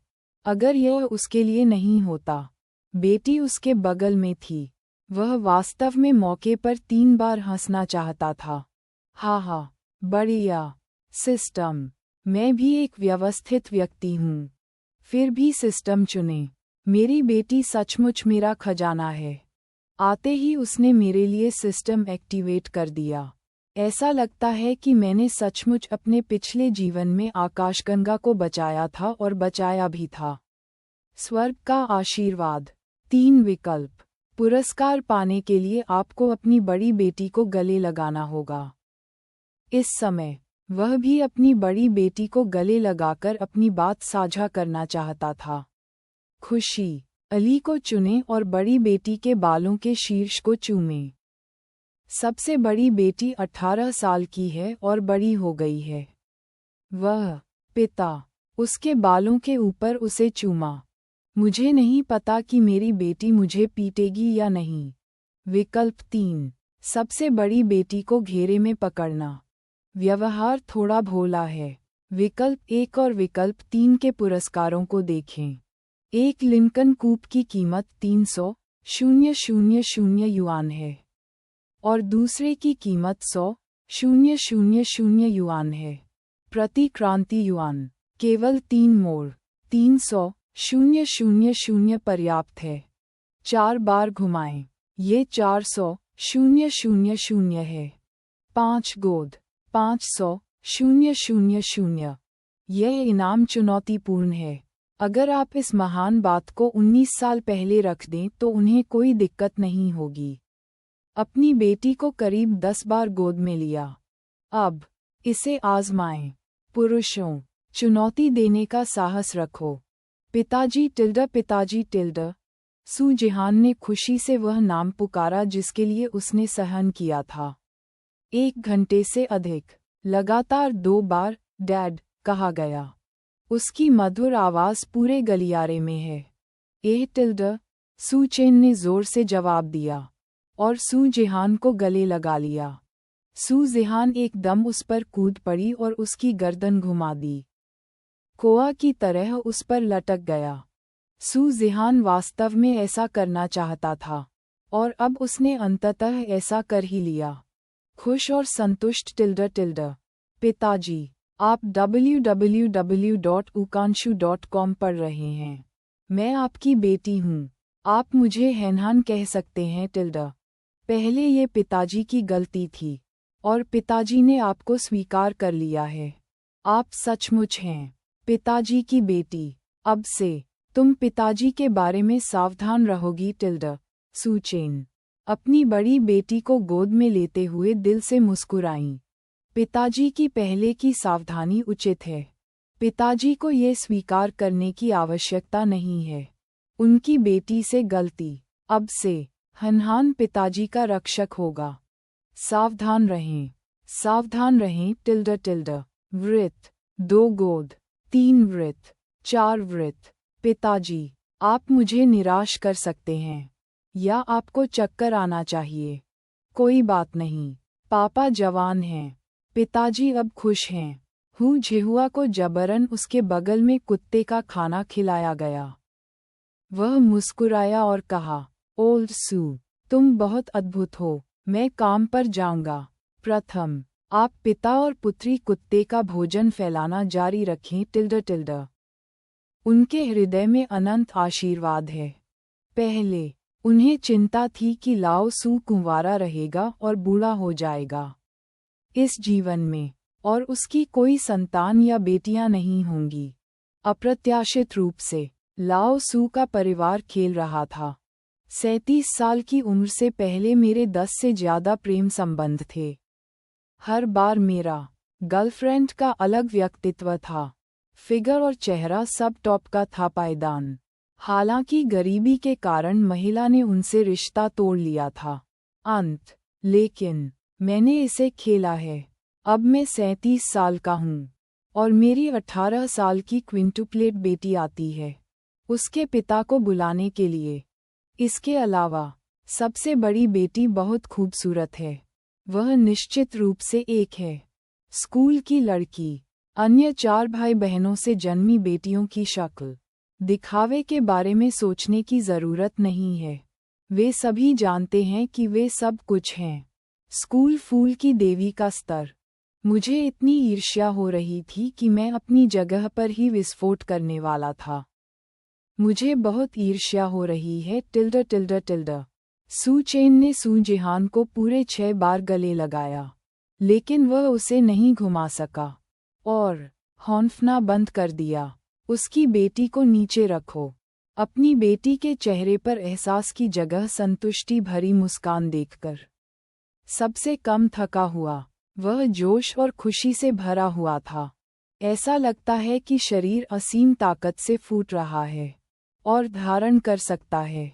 अगर यह उसके लिए नहीं होता। बेटी उसके बगल में थी। वह वास्तव में मौके पर 3 बार हंसना चाहता था। हा, बढ़िया सिस्टम। मैं भी एक व्यवस्थित व्यक्ति हूँ। फिर भी सिस्टम चुने। मेरी बेटी सचमुच मेरा खजाना है। आते ही उसने मेरे लिए सिस्टम एक्टिवेट कर दिया। ऐसा लगता है कि मैंने सचमुच अपने पिछले जीवन में आकाशगंगा को बचाया था और बचाया भी था। स्वर्ग का आशीर्वाद। 3 विकल्प। पुरस्कार पाने के लिए आपको अपनी बड़ी बेटी को गले लगाना होगा। इस समय वह भी अपनी बड़ी बेटी को गले लगाकर अपनी बात साझा करना चाहता था। खुशी। अली को चुनें और बड़ी बेटी के बालों के शीर्ष को चूमें। सबसे बड़ी बेटी 18 साल की है और बड़ी हो गई है। वह पिता उसके बालों के ऊपर उसे चूमा। मुझे नहीं पता कि मेरी बेटी मुझे पीटेगी या नहीं। विकल्प 3। सबसे बड़ी बेटी को घेरे में पकड़ना। व्यवहार थोड़ा भोला है। विकल्प 1 और विकल्प 3 के पुरस्कारों को देखें। एक लिंकन कूप की कीमत 300,000 युआन है और दूसरे की कीमत 100,000 युआन है। प्रति क्रांति युआन। केवल 3 मोड़। 300,000 पर्याप्त है। 4 बार घुमाएं। ये 400,000 है। 5 गोद। 500,000। यह इनाम चुनौतीपूर्ण है। अगर आप इस महान बात को 19 साल पहले रख दें तो उन्हें कोई दिक्कत नहीं होगी। अपनी बेटी को करीब 10 बार गोद में लिया। अब इसे आजमाएं। पुरुषों, चुनौती देने का साहस रखो। पिताजी। सू जिहान ने खुशी से वह नाम पुकारा जिसके लिए उसने सहन किया था। 1 घंटे से अधिक। लगातार 2 बार डैड कहा गया। उसकी मधुर आवाज़ पूरे गलियारे में है। सू चेन ने जोर से जवाब दिया और सू जिहान को गले लगा लिया। सू जिहान एकदम उस पर कूद पड़ी और उसकी गर्दन घुमा दी। कोआ की तरह उस पर लटक गया। सू जिहान वास्तव में ऐसा करना चाहता था और अब उसने अंततः ऐसा कर ही लिया। खुश और संतुष्ट। पिताजी, आप www.ukanshu.com पढ़ रहे हैं। मैं आपकी बेटी हूँ। आप मुझे हैनहान कह सकते हैं। पहले ये पिताजी की गलती थी और पिताजी ने आपको स्वीकार कर लिया है। आप सचमुच हैं पिताजी की बेटी। अब से तुम पिताजी के बारे में सावधान रहोगी। सूचेन अपनी बड़ी बेटी को गोद में लेते हुए दिल से मुस्कुराईं। पिताजी की पहले की सावधानी उचित है। पिताजी को ये स्वीकार करने की आवश्यकता नहीं है। उनकी बेटी से गलती। अब से हनहान पिताजी का रक्षक होगा। सावधान रहें। सावधान रहें। वृत्त। 2 गोद। 3 वृत्त। 4 वृत्त। पिताजी, आप मुझे निराश कर सकते हैं या आपको चक्कर आना चाहिए। कोई बात नहीं। पापा जवान हैं। पिताजी अब खुश हैं। हू झेहुआ को जबरन उसके बगल में कुत्ते का खाना खिलाया गया। वह मुस्कुराया और कहा, ओल्ड सू, तुम बहुत अद्भुत हो। मैं काम पर जाऊंगा। प्रथम, आप पिता और पुत्री कुत्ते का भोजन फैलाना जारी रखें। उनके हृदय में अनंत आशीर्वाद है। पहले, उन्हें चिंता थी कि लाओ सू कुंवारा रहेगा और बूढ़ा हो जाएगा। इस जीवन में और उसकी कोई संतान या बेटियां नहीं होंगी। अप्रत्याशित रूप से लाओ सू का परिवार खेल रहा था। 37 साल की उम्र से पहले मेरे 10 से ज्यादा प्रेम संबंध थे। हर बार मेरा गर्लफ्रेंड का अलग व्यक्तित्व था। फिगर और चेहरा सब टॉप का था। पायदान। हालांकि गरीबी के कारण महिला ने उनसे रिश्ता तोड़ लिया था। अंत। लेकिन मैंने इसे खेला है। अब मैं 37 साल का हूँ। और मेरी 18 साल की क्विंटुप्लेट बेटी आती है उसके पिता को बुलाने के लिए। इसके अलावा सबसे बड़ी बेटी बहुत खूबसूरत है, वह निश्चित रूप से एक है स्कूल की लड़की। अन्य 4 भाई बहनों से जन्मी बेटियों की शक्ल दिखावे के बारे में सोचने की जरूरत नहीं है, वे सभी जानते हैं कि वे सब कुछ हैं। स्कूल फूल की देवी का स्तर। मुझे इतनी ईर्ष्या हो रही थी कि मैं अपनी जगह पर ही विस्फोट करने वाला था। मुझे बहुत ईर्ष्या हो रही है टिल्डा टिल्डा टिल्डा। सू चेन ने सू जिहान को पूरे 6 बार गले लगाया, लेकिन वह उसे नहीं घुमा सका और हॉन्फना बंद कर दिया। उसकी बेटी को नीचे रखो। अपनी बेटी के चेहरे पर एहसास की जगह संतुष्टि भरी मुस्कान देखकर सबसे कम थका हुआ, वह जोश और खुशी से भरा हुआ था। ऐसा लगता है कि शरीर असीम ताकत से फूट रहा है और धारण कर सकता है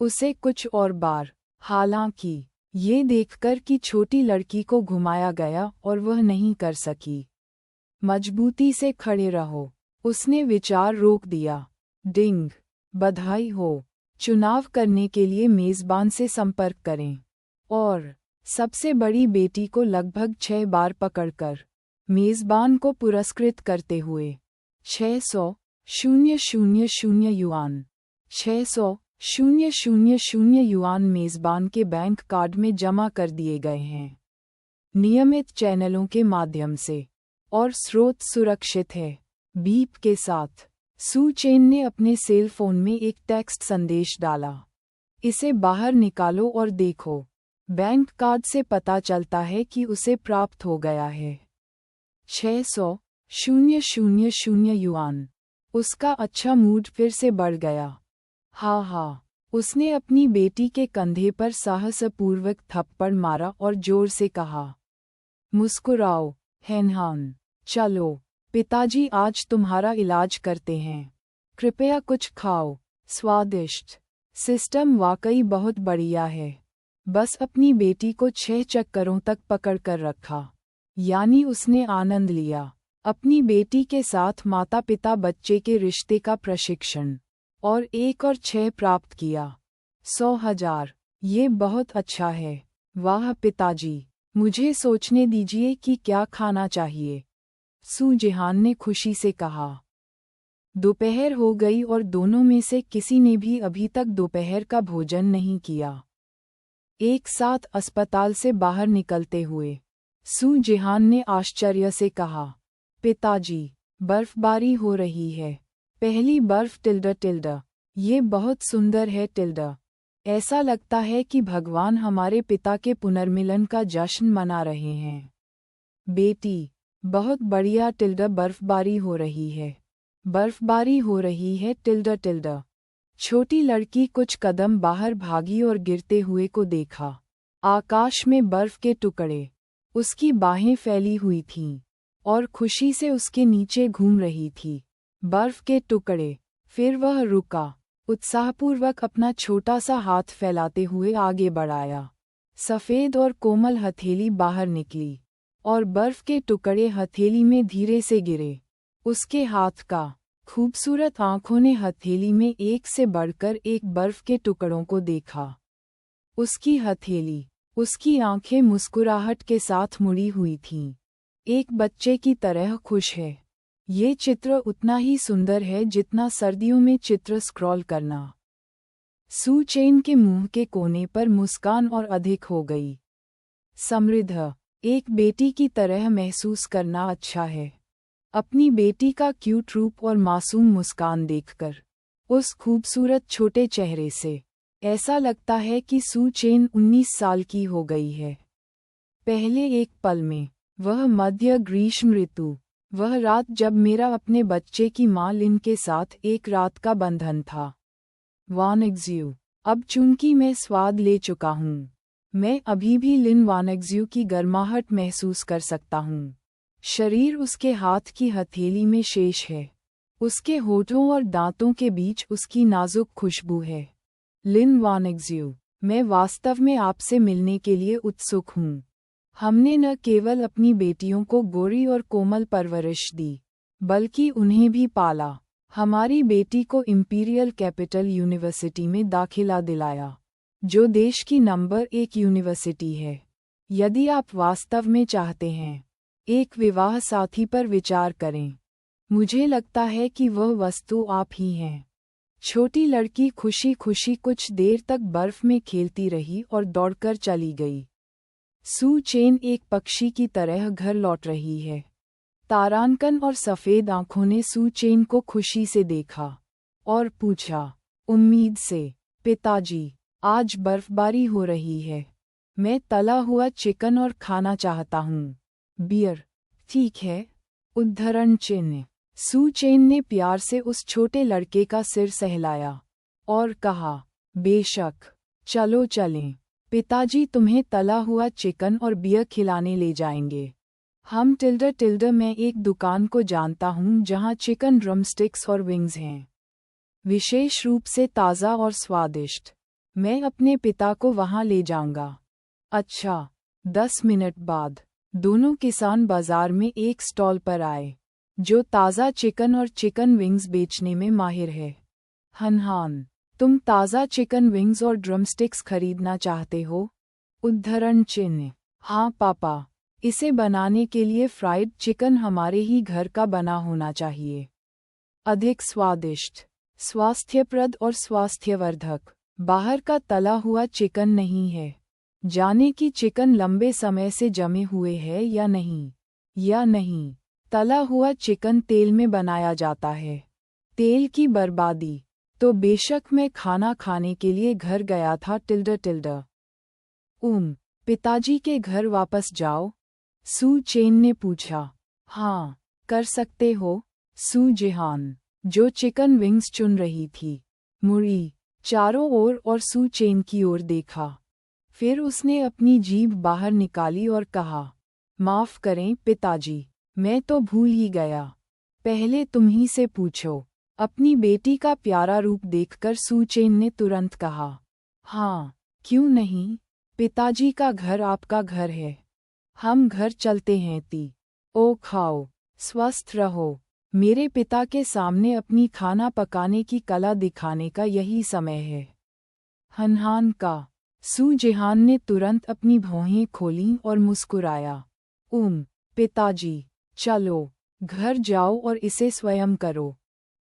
उसे कुछ और बार। हालांकि ये देखकर कि छोटी लड़की को घुमाया गया और वह नहीं कर सकी। मजबूती से खड़े रहो, उसने विचार रोक दिया। डिंग, बधाई हो। चुनाव करने के लिए मेजबान से संपर्क करें और सबसे बड़ी बेटी को लगभग 6 बार पकड़कर मेजबान को पुरस्कृत करते हुए 600,000 युआन 600,000 युआन मेजबान के बैंक कार्ड में जमा कर दिए गए हैं नियमित चैनलों के माध्यम से, और स्रोत सुरक्षित है। बीप के साथ सू चेन ने अपने सेल फोन में एक टेक्स्ट संदेश डाला। इसे बाहर निकालो और देखो। बैंक कार्ड से पता चलता है कि उसे प्राप्त हो गया है 600,000 युआन। उसका अच्छा मूड फिर से बढ़ गया। हाँ, उसने अपनी बेटी के कंधे पर साहसपूर्वक थप्पड़ मारा और जोर से कहा, मुस्कुराओ हेनहान। चलो, पिताजी आज तुम्हारा इलाज करते हैं। कृपया कुछ खाओ, स्वादिष्ट। सिस्टम वाकई बहुत बढ़िया है। बस अपनी बेटी को 6 चक्करों तक पकड़ कर रखा, यानी उसने आनंद लिया। अपनी बेटी के साथ माता पिता बच्चे के रिश्ते का प्रशिक्षण और 1 और 6 प्राप्त किया। 100,000, ये बहुत अच्छा है। वाह पिताजी, मुझे सोचने दीजिए कि क्या खाना चाहिए। सू जिहान ने खुशी से कहा। दोपहर हो गई और दोनों में से किसी ने भी अभी तक दोपहर का भोजन नहीं किया। एक साथ अस्पताल से बाहर निकलते हुए सू जिहान ने आश्चर्य से कहा, पिताजी, बर्फबारी हो रही है। पहली बर्फ टिल्डा टिल्डा। ये बहुत सुंदर है टिल्डा। ऐसा लगता है कि भगवान हमारे पिता के पुनर्मिलन का जश्न मना रहे हैं। बेटी, बहुत बढ़िया टिल्डा। बर्फबारी हो रही है। बर्फबारी हो रही है टिल्डा टिल्डा। छोटी लड़की कुछ कदम बाहर भागी और गिरते हुए को देखा। आकाश में बर्फ के टुकड़े। उसकी बाहें फैली हुई थीं और खुशी से उसके नीचे घूम रही थी। बर्फ के टुकड़े। फिर वह रुका, उत्साहपूर्वक अपना छोटा सा हाथ फैलाते हुए आगे बढ़ाया। सफ़ेद और कोमल हथेली बाहर निकली और बर्फ के टुकड़े हथेली में धीरे से गिरे। उसके हाथ का खूबसूरत आँखों ने हथेली में एक से बढ़कर एक बर्फ के टुकड़ों को देखा। उसकी हथेली, उसकी आँखें मुस्कुराहट के साथ मुड़ी हुई थीं। एक बच्चे की तरह खुश है। ये चित्र उतना ही सुंदर है जितना सर्दियों में चित्र स्क्रॉल करना। सू चेन के मुंह के कोने पर मुस्कान और अधिक हो गई। समृद्ध, एक बेटी की तरह महसूस करना अच्छा है। अपनी बेटी का क्यूट रूप और मासूम मुस्कान देखकर, उस खूबसूरत छोटे चेहरे से ऐसा लगता है कि सू चेन 19 साल की हो गई है। पहले एक पल में, वह मध्य ग्रीष्म ऋतु, वह रात जब मेरा अपने बच्चे की माँ लिन के साथ एक रात का बंधन था। वानेग्ज्यू। अब चूंकि मैं स्वाद ले चुका हूँ, मैं अभी भी लिन वानेग्ज्यू की गर्माहट महसूस कर सकता हूँ। शरीर उसके हाथ की हथेली में शेष है। उसके होठों और दांतों के बीच उसकी नाजुक खुशबू है। लिन वानेग्ज्यू, मैं वास्तव में आपसे मिलने के लिए उत्सुक हूँ। हमने न केवल अपनी बेटियों को गोरी और कोमल परवरिश दी, बल्कि उन्हें भी पाला। हमारी बेटी को इंपीरियल कैपिटल यूनिवर्सिटी में दाखिला दिलाया, जो देश की नंबर 1 यूनिवर्सिटी है। यदि आप वास्तव में चाहते हैं एक विवाह साथी पर विचार करें, मुझे लगता है कि वह वस्तु आप ही हैं। छोटी लड़की खुशी खुशी कुछ देर तक बर्फ में खेलती रही और दौड़कर चली गई। सू चेन एक पक्षी की तरह घर लौट रही है। तारांकन और सफ़ेद आंखों ने सू चेन को खुशी से देखा और पूछा, उम्मीद से, पिताजी, आज बर्फबारी हो रही है। मैं तला हुआ चिकन और खाना चाहता हूँ। बियर, ठीक है। उद्धरण चिन्ह। सू चेन ने प्यार से उस छोटे लड़के का सिर सहलाया और कहा, बेशक, चलो चलें। पिताजी तुम्हें तला हुआ चिकन और बियर खिलाने ले जाएंगे। हम मैं एक दुकान को जानता हूँ जहाँ चिकन ड्रमस्टिक्स और विंग्स हैं, विशेष रूप से ताज़ा और स्वादिष्ट। मैं अपने पिता को वहाँ ले जाऊंगा। अच्छा। 10 मिनट बाद दोनों किसान बाजार में एक स्टॉल पर आए, जो ताज़ा चिकन और चिकन विंग्स बेचने में माहिर है। हनहान, तुम ताज़ा चिकन विंग्स और ड्रमस्टिक्स खरीदना चाहते हो? उद्धरण चिन्ह। हाँ पापा, इसे बनाने के लिए फ्राइड चिकन हमारे ही घर का बना होना चाहिए। अधिक स्वादिष्ट, स्वास्थ्यप्रद और स्वास्थ्यवर्धक। बाहर का तला हुआ चिकन नहीं है। जाने कि चिकन लंबे समय से जमे हुए है या नहीं। तला हुआ चिकन तेल में बनाया जाता है। तेल की बर्बादी। तो बेशक मैं खाना खाने के लिए घर गया था। पिताजी के घर वापस जाओ? सू चेन ने पूछा। हाँ, कर सकते हो। सू जेहान, जो चिकन विंग्स चुन रही थी, मुड़ी चारों ओर और सू चेन की ओर देखा। फिर उसने अपनी जीभ बाहर निकाली और कहा, माफ़ करें पिताजी, मैं तो भूल ही गया। पहले तुम ही से पूछो। अपनी बेटी का प्यारा रूप देखकर सू चेन ने तुरंत कहा, हाँ, क्यों नहीं। पिताजी का घर आपका घर है। हम घर चलते हैं। ओ खाओ, स्वस्थ रहो। मेरे पिता के सामने अपनी खाना पकाने की कला दिखाने का यही समय है। हनहान का। सू जेहान ने तुरंत अपनी भौहें खोलीं और मुस्कुराया। पिताजी, चलो, घर जाओ और इसे स्वयं करो।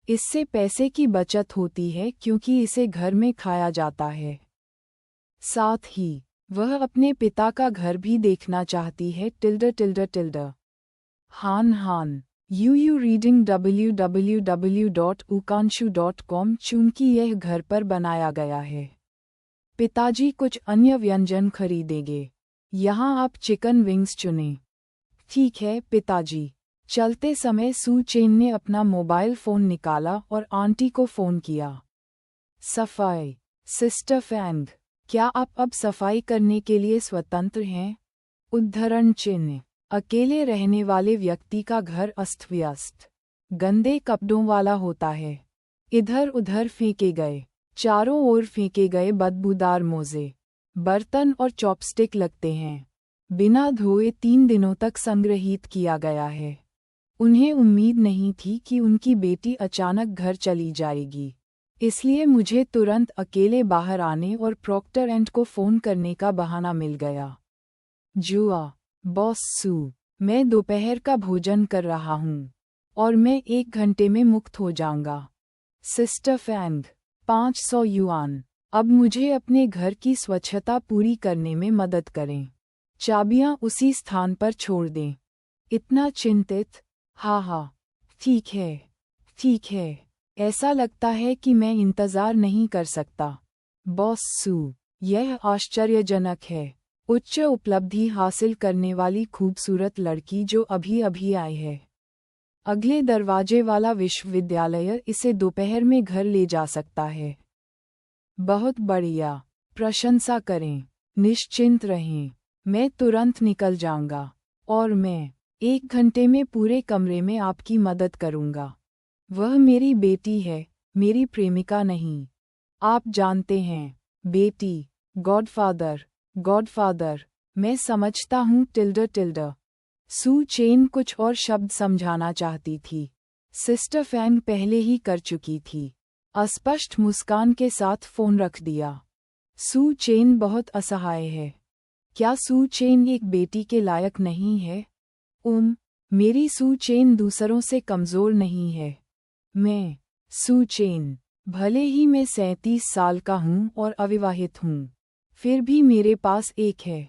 इससे पैसे की बचत होती है क्योंकि इसे घर में खाया जाता है। साथ ही वह अपने पिता का घर भी देखना चाहती है। हान यू रीडिंग www.ukanshu.com। चूंकि यह घर पर बनाया गया है, पिताजी कुछ अन्य व्यंजन खरीदेंगे। यहाँ आप चिकन विंग्स चुनें। ठीक है पिताजी। चलते समय सू चेन ने अपना मोबाइल फ़ोन निकाला और आंटी को फ़ोन किया। सफाई। सिस्टर फैंग, क्या आप अब सफाई करने के लिए स्वतंत्र हैं? उद्धरण चिन्ह। अकेले रहने वाले व्यक्ति का घर अस्त व्यस्त, गंदे कपड़ों वाला होता है। इधर उधर फेंके गए, चारों ओर फेंके गए बदबूदार मोजे, बर्तन और चॉपस्टिक लगते हैं। बिना धोए 3 दिनों तक संग्रहीत किया गया है। उन्हें उम्मीद नहीं थी कि उनकी बेटी अचानक घर चली जाएगी, इसलिए मुझे तुरंत अकेले बाहर आने और प्रॉक्टर एंड को फ़ोन करने का बहाना मिल गया। जुआ। बॉस सू, मैं दोपहर का भोजन कर रहा हूँ और मैं 1 घंटे में मुक्त हो जाऊंगा। Sister Fang, 500 yuan. अब मुझे अपने घर की स्वच्छता पूरी करने में मदद करें। चाबियां उसी स्थान पर छोड़ दें। इतना चिंतित? हाँ, ठीक है। ऐसा लगता है कि मैं इंतज़ार नहीं कर सकता। बॉस सू, यह आश्चर्यजनक है। उच्च उपलब्धि हासिल करने वाली खूबसूरत लड़की जो अभी आई है। अगले दरवाजे वाला विश्वविद्यालय इसे दोपहर में घर ले जा सकता है। बहुत बढ़िया, प्रशंसा करें। निश्चिंत रहें, मैं तुरंत निकल जाऊंगा और मैं 1 घंटे में पूरे कमरे में आपकी मदद करूंगा। वह मेरी बेटी है, मेरी प्रेमिका नहीं। आप जानते हैं, बेटी। गॉडफादर, मैं समझता हूँ टिल्ड। सू चेन कुछ और शब्द समझाना चाहती थी। सिस्टर फैंग पहले ही कर चुकी थी। अस्पष्ट मुस्कान के साथ फोन रख दिया। सू चेन बहुत असहाय है। क्या सू चेन एक बेटी के लायक नहीं है? मेरी सू चेन दूसरों से कमज़ोर नहीं है। मैं, सू चेन, भले ही मैं 37 साल का हूँ और अविवाहित हूँ, फिर भी मेरे पास एक है।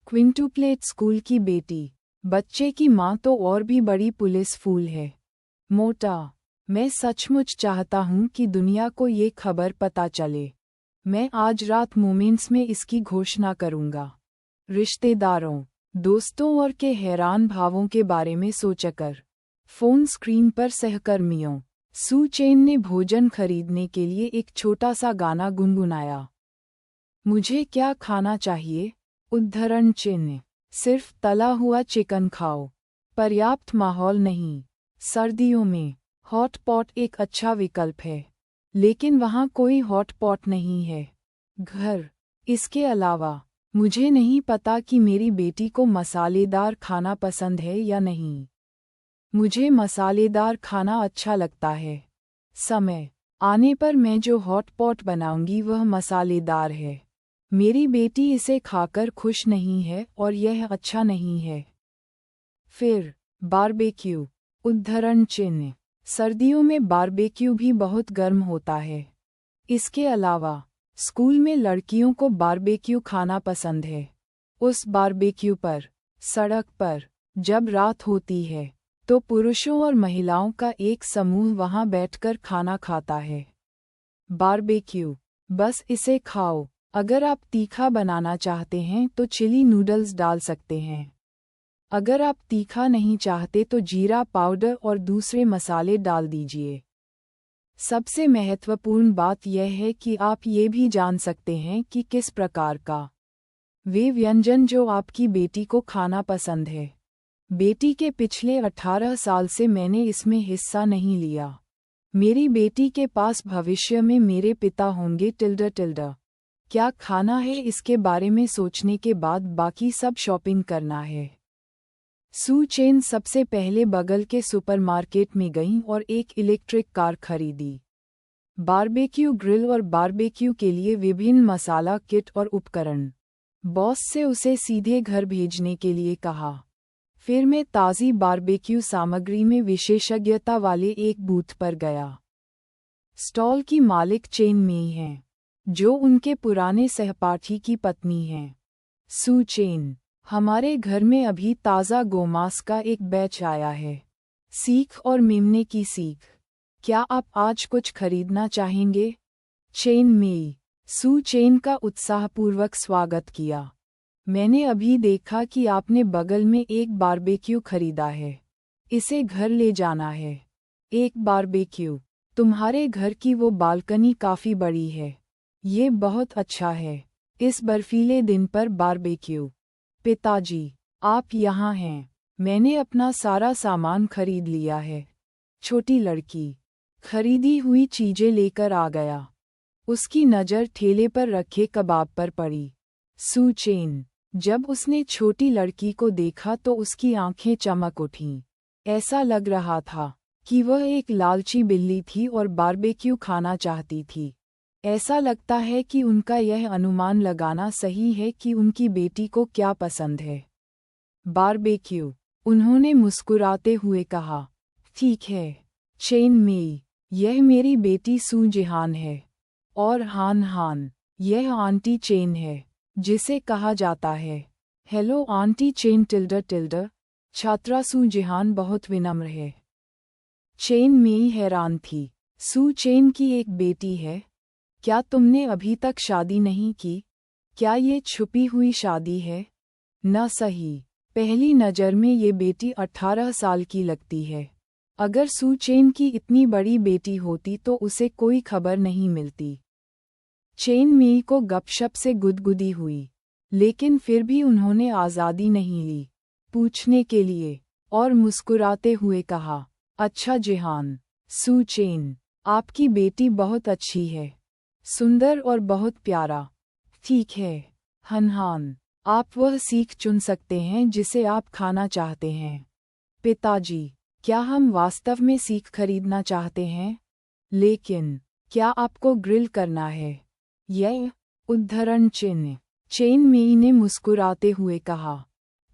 क्विंटुप्लेट स्कूल की बेटी, बच्चे की माँ तो और भी बड़ी पुलिस फूल है। मोटा, मैं सचमुच चाहता हूँ कि दुनिया को ये खबर पता चले। मैं आज रात मोमेंट्स में इसकी घोषणा करूँगा। रिश्तेदारों, दोस्तों और के हैरान भावों के बारे में सोचकर फोन स्क्रीन पर सहकर्मियों, सू चेन ने भोजन खरीदने के लिए एक छोटा सा गाना गुनगुनाया। मुझे क्या खाना चाहिए? उद्धरण चिन्ह। सिर्फ तला हुआ चिकन खाओ। पर्याप्त माहौल नहीं। सर्दियों में हॉट पॉट एक अच्छा विकल्प है, लेकिन वहाँ कोई हॉट पॉट नहीं है। घर। इसके अलावा मुझे नहीं पता कि मेरी बेटी को मसालेदार खाना पसंद है या नहीं। मुझे मसालेदार खाना अच्छा लगता है। समय आने पर मैं जो हॉट पॉट बनाऊंगी वह मसालेदार है। मेरी बेटी इसे खाकर खुश नहीं है और यह अच्छा नहीं है। फिर बारबेक्यू। उद्धरण चिन्ह। सर्दियों में बारबेक्यू भी बहुत गर्म होता है। इसके अलावा स्कूल में लड़कियों को बारबेक्यू खाना पसंद है। उस बारबेक्यू पर, सड़क पर, जब रात होती है, तो पुरुषों और महिलाओं का एक समूह वहां बैठकर खाना खाता है। बारबेक्यू। बस इसे खाओ। अगर आप तीखा बनाना चाहते हैं तो चिली नूडल्स डाल सकते हैं। अगर आप तीखा नहीं चाहते तो जीरा पाउडर और दूसरे मसाले डाल दीजिए। सबसे महत्वपूर्ण बात यह है कि आप ये भी जान सकते हैं कि किस प्रकार का वे व्यंजन जो आपकी बेटी को खाना पसंद है। बेटी के पिछले 18 साल से मैंने इसमें हिस्सा नहीं लिया। मेरी बेटी के पास भविष्य में मेरे पिता होंगे टिल्ड। क्या खाना है इसके बारे में सोचने के बाद बाकी सब शॉपिंग करना है। सू चेन सबसे पहले बगल के सुपरमार्केट में गईं और एक इलेक्ट्रिक कार खरीदी। बारबेक्यू ग्रिल और बारबेक्यू के लिए विभिन्न मसाला किट और उपकरण। बॉस से उसे सीधे घर भेजने के लिए कहा। फिर मैं ताज़ी बारबेक्यू सामग्री में विशेषज्ञता वाले एक बूथ पर गया। स्टॉल की मालिक चेन मेई हैं, जो उनके पुराने सहपाठी की पत्नी हैं। सू चेन, हमारे घर में अभी ताज़ा गोमांस का एक बैच आया है। सीख और मेमने की सीख। क्या आप आज कुछ खरीदना चाहेंगे? चेन मेई। सू चेन का उत्साहपूर्वक स्वागत किया। मैंने अभी देखा कि आपने बगल में एक बारबेक्यू खरीदा है। इसे घर ले जाना है। एक बारबेक्यू। तुम्हारे घर की वो बालकनी काफ़ी बड़ी है। ये बहुत अच्छा है। इस बर्फीले दिन पर बारबेक्यू। पिताजी, आप यहाँ हैं। मैंने अपना सारा सामान खरीद लिया है। छोटी लड़की खरीदी हुई चीजें लेकर आ गया। उसकी नज़र ठेले पर रखे कबाब पर पड़ी। सू चेन, जब उसने छोटी लड़की को देखा तो उसकी आंखें चमक उठीं। ऐसा लग रहा था कि वह एक लालची बिल्ली थी और बारबेक्यू खाना चाहती थी। ऐसा लगता है कि उनका यह अनुमान लगाना सही है कि उनकी बेटी को क्या पसंद है। बारबेक्यू, उन्होंने मुस्कुराते हुए कहा। ठीक है, चेन मेई, यह मेरी बेटी सू जिहान है। और हान, यह आंटी चेन है, जिसे कहा जाता है। Hello aunty chain tilde. छात्रा सू जिहान बहुत विनम्र है। चेन मेई हैरान थी। सू चेन की एक बेटी है? क्या तुमने अभी तक शादी नहीं की? क्या ये छुपी हुई शादी है? न सही। पहली नज़र में ये बेटी 18 साल की लगती है। अगर सू चेन की इतनी बड़ी बेटी होती तो उसे कोई खबर नहीं मिलती। चेन मेई को गपशप से गुदगुदी हुई, लेकिन फिर भी उन्होंने आज़ादी नहीं ली पूछने के लिए, और मुस्कुराते हुए कहा, अच्छा जिहान, सू चेन, आपकी बेटी बहुत अच्छी है। सुंदर और बहुत प्यारा। ठीक है, हनहान, आप वह सीख चुन सकते हैं जिसे आप खाना चाहते हैं। पिताजी, क्या हम वास्तव में सीख खरीदना चाहते हैं? लेकिन क्या आपको ग्रिल करना है? यह उद्धरण चिन्ह। चेन मेई ने मुस्कुराते हुए कहा,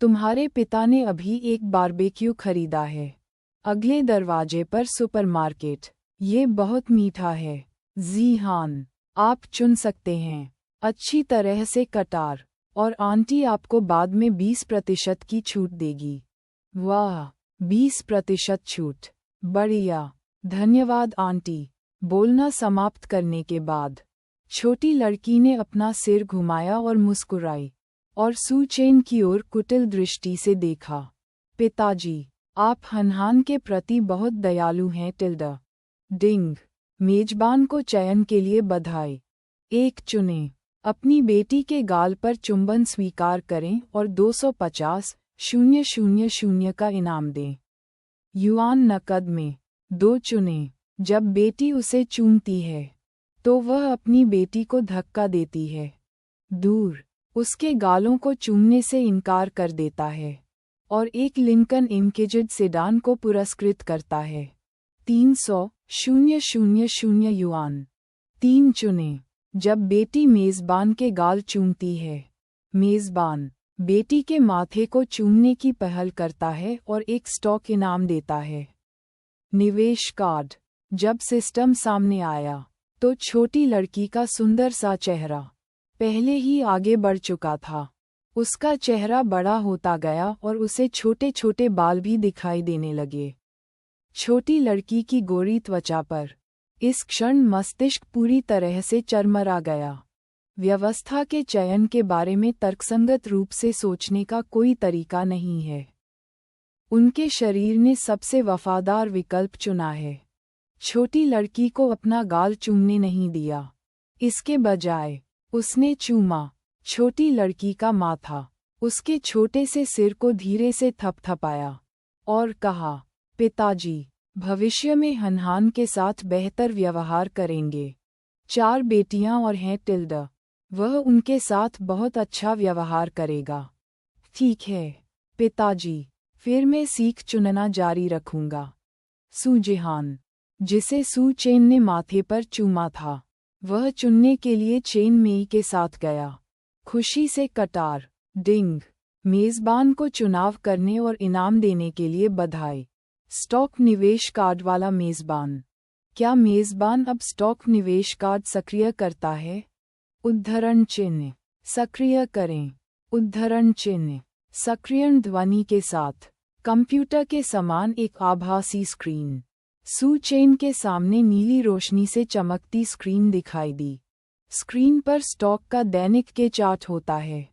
तुम्हारे पिता ने अभी एक बारबेक्यू खरीदा है। अगले दरवाजे पर सुपरमार्केट। ये बहुत मीठा है। जी हान, आप चुन सकते हैं। अच्छी तरह से कटार। और आंटी आपको बाद में 20% की छूट देगी। वाह, 20% छूट। बढ़िया। धन्यवाद आंटी। बोलना समाप्त करने के बाद छोटी लड़की ने अपना सिर घुमाया और मुस्कुराई और सू चेन की ओर कुटिल दृष्टि से देखा। पिताजी, आप हनहान के प्रति बहुत दयालु हैं टिल्डा। डिंग। मेजबान को चयन के लिए बधाई। एक चुनें। अपनी बेटी के गाल पर चुंबन स्वीकार करें और 250,000 का इनाम दें। युआन नकद में। 2 चुनें। जब बेटी उसे चूमती है तो वह अपनी बेटी को धक्का देती है। दूर। उसके गालों को चूमने से इनकार कर देता है और एक लिंकन इम्केजेड सेडान को पुरस्कृत करता है। 300,000 युआन। 3 चुनें। जब बेटी मेज़बान के गाल चूमती है, मेज़बान बेटी के माथे को चूमने की पहल करता है और एक स्टॉक इनाम देता है। निवेश कार्ड। जब सिस्टम सामने आया तो छोटी लड़की का सुंदर सा चेहरा पहले ही आगे बढ़ चुका था। उसका चेहरा बड़ा होता गया और उसे छोटे छोटे बाल भी दिखाई देने लगे। छोटी लड़की की गोरी त्वचा पर इस क्षण मस्तिष्क पूरी तरह से चरमरा गया। व्यवस्था के चयन के बारे में तर्कसंगत रूप से सोचने का कोई तरीका नहीं है। उनके शरीर ने सबसे वफादार विकल्प चुना है। छोटी लड़की को अपना गाल चूमने नहीं दिया। इसके बजाय उसने चूमा छोटी लड़की का माथा, उसके छोटे से सिर को धीरे से थपथपाया और कहा, पिताजी भविष्य में हनहान के साथ बेहतर व्यवहार करेंगे। 4 बेटियां और हैं टिल्डा। वह उनके साथ बहुत अच्छा व्यवहार करेगा। ठीक है पिताजी, फिर मैं सीख चुनना जारी रखूंगा। सूजेहान, जिसे सू चेन ने माथे पर चूमा था, वह चुनने के लिए चेन मेई के साथ गया। खुशी से कटार। डिंग। मेज़बान को चुनाव करने और इनाम देने के लिए बधाई। स्टॉक निवेश कार्ड वाला मेज़बान। क्या मेज़बान अब स्टॉक निवेश कार्ड सक्रिय करता है? उद्धरण चिन्ह। सक्रिय करें। उद्धरण चिन्ह। सक्रियण ध्वनि के साथ। कंप्यूटर के समान एक आभासी स्क्रीन। सू चेन के सामने नीली रोशनी से चमकती स्क्रीन दिखाई दी। स्क्रीन पर स्टॉक का दैनिक के चार्ट होता है,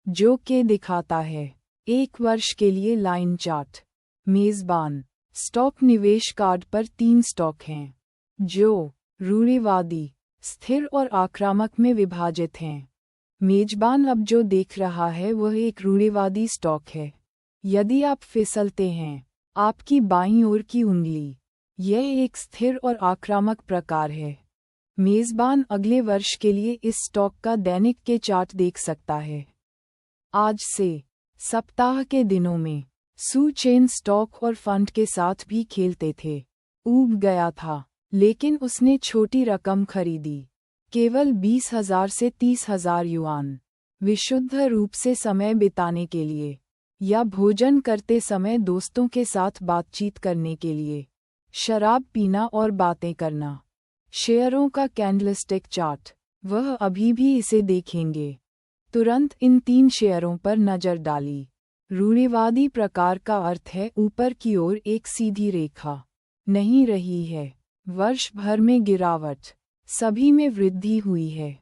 जो के दिखाता है 1 वर्ष के लिए लाइन चार्ट। मेज़बान, स्टॉक निवेश कार्ड पर 3 स्टॉक हैं, जो रूढ़िवादी, स्थिर और आक्रामक में विभाजित हैं। मेजबान अब जो देख रहा है वह एक रूढ़िवादी स्टॉक है। यदि आप फिसलते हैं, आपकी बाईं ओर की उंगली, यह एक स्थिर और आक्रामक प्रकार है। मेज़बान अगले वर्ष के लिए इस स्टॉक का दैनिक के चार्ट देख सकता है। आज से सप्ताह के दिनों में सू चेन स्टॉक और फंड के साथ भी खेलते थे। ऊब गया था, लेकिन उसने छोटी रकम खरीदी, केवल 20,000 से 30,000 युआन, विशुद्ध रूप से समय बिताने के लिए या भोजन करते समय दोस्तों के साथ बातचीत करने के लिए, शराब पीना और बातें करना। शेयरों का कैंडलस्टिक चार्ट। वह अभी भी इसे देखेंगे। तुरंत इन 3 शेयरों पर नजर डाली। रूढ़िवादी प्रकार का अर्थ है ऊपर की ओर एक सीधी रेखा नहीं रही है। वर्ष भर में गिरावट, सभी में वृद्धि हुई है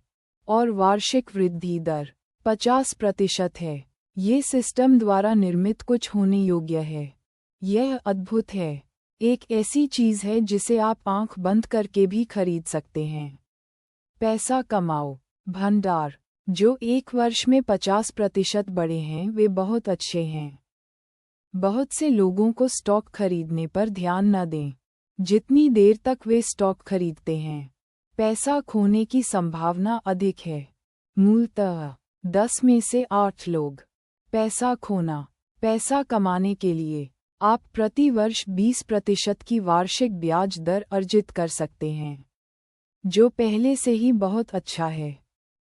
और वार्षिक वृद्धि दर 50% है। ये सिस्टम द्वारा निर्मित कुछ होने योग्य है। यह अद्भुत है, एक ऐसी चीज है जिसे आप आंख बंद करके भी खरीद सकते हैं। पैसा कमाओ भंडार, जो 1 वर्ष में 50% बढ़े हैं, वे बहुत अच्छे हैं। बहुत से लोगों को स्टॉक खरीदने पर ध्यान न दें। जितनी देर तक वे स्टॉक खरीदते हैं, पैसा खोने की संभावना अधिक है। मूलतः 10 में से 8 लोग। पैसा खोना। पैसा कमाने के लिए आप प्रति वर्ष 20% की वार्षिक ब्याज दर अर्जित कर सकते हैं, जो पहले से ही बहुत अच्छा है,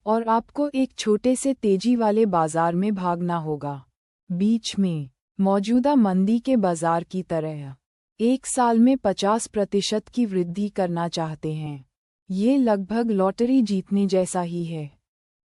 और आपको एक छोटे से तेजी वाले बाजार में भागना होगा। बीच में मौजूदा मंदी के बाजार की तरह एक साल में 50% की वृद्धि करना चाहते हैं। ये लगभग लॉटरी जीतने जैसा ही है।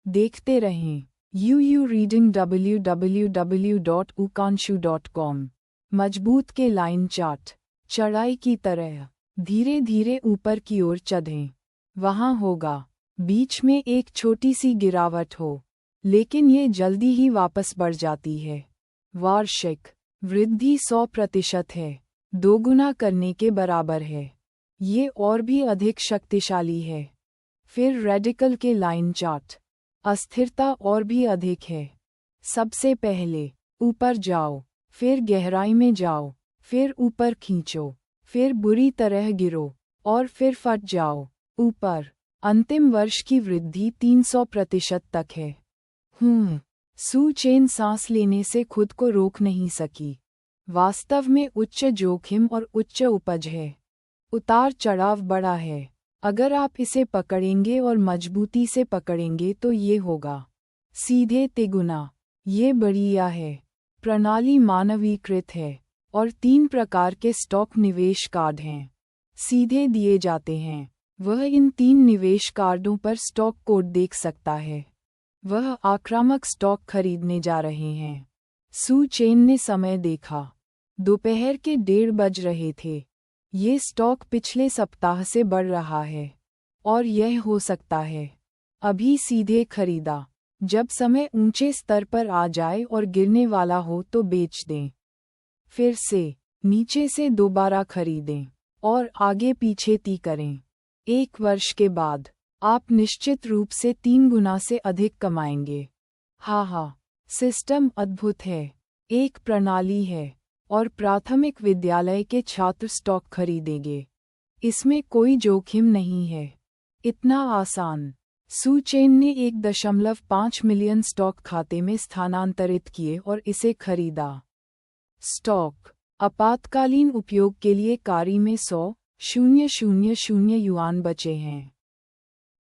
देखते रहें। Reading www.ukanshu.com। मजबूत के लाइन चार्ट। चढ़ाई की तरह धीरे धीरे ऊपर की ओर चढ़ें। वहाँ होगा बीच में एक छोटी सी गिरावट हो, लेकिन ये जल्दी ही वापस बढ़ जाती है। वार्षिक वृद्धि 100% है, दोगुना करने के बराबर है। ये और भी अधिक शक्तिशाली है। फिर रेडिकल के लाइन चार्ट। अस्थिरता और भी अधिक है। सबसे पहले ऊपर जाओ, फिर गहराई में जाओ, फिर ऊपर खींचो, फिर बुरी तरह गिरो, और फिर फट जाओ ऊपर। अंतिम वर्ष की वृद्धि 300% तक है। सू चेन सांस लेने से खुद को रोक नहीं सकी। वास्तव में उच्च जोखिम और उच्च उपज है। उतार चढ़ाव बड़ा है। अगर आप इसे पकड़ेंगे और मजबूती से पकड़ेंगे तो ये होगा सीधे तिगुना। ये बढ़िया है। प्रणाली मानवीकृत है, और 3 प्रकार के स्टॉक निवेश कार्ड हैं। सीधे दिए जाते हैं। वह इन 3 निवेश कार्डों पर स्टॉक कोड देख सकता है। वह आक्रामक स्टॉक खरीदने जा रहे हैं। सू चेन ने समय देखा। दोपहर के 1:30 बज रहे थे। ये स्टॉक पिछले सप्ताह से बढ़ रहा है, और यह हो सकता है अभी सीधे खरीदा। जब समय ऊंचे स्तर पर आ जाए और गिरने वाला हो तो बेच दें। फिर से नीचे से दोबारा खरीदें, और आगे पीछे ती करें। 1 वर्ष के बाद आप निश्चित रूप से 3 गुना से अधिक कमाएंगे। सिस्टम अद्भुत है। एक प्रणाली है, और प्राथमिक विद्यालय के छात्र स्टॉक खरीदेंगे। इसमें कोई जोखिम नहीं है। इतना आसान। सू चेन ने 1.5 मिलियन स्टॉक खाते में स्थानांतरित किए और इसे खरीदा। स्टॉक आपातकालीन उपयोग के लिए कारी में 100,000 युआन बचे हैं।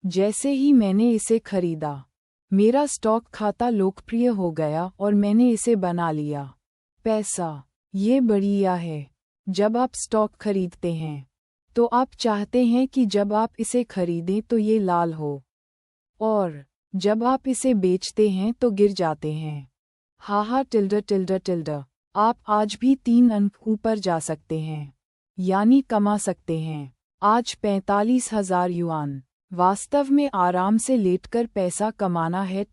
जैसे ही मैंने इसे खरीदा, मेरा स्टॉक खाता लोकप्रिय हो गया और मैंने इसे बना लिया। पैसा। ये बढ़िया है। जब आप स्टॉक खरीदते हैं, तो आप चाहते हैं कि जब आप इसे खरीदें तो ये लाल हो, और जब आप इसे बेचते हैं तो गिर जाते हैं। आप आज भी 3 अंक ऊपर जा सकते हैं, यानी कमा सकते हैं। आज 45,000 युआन। वास्तव में आराम से लेटकर पैसा कमाना है।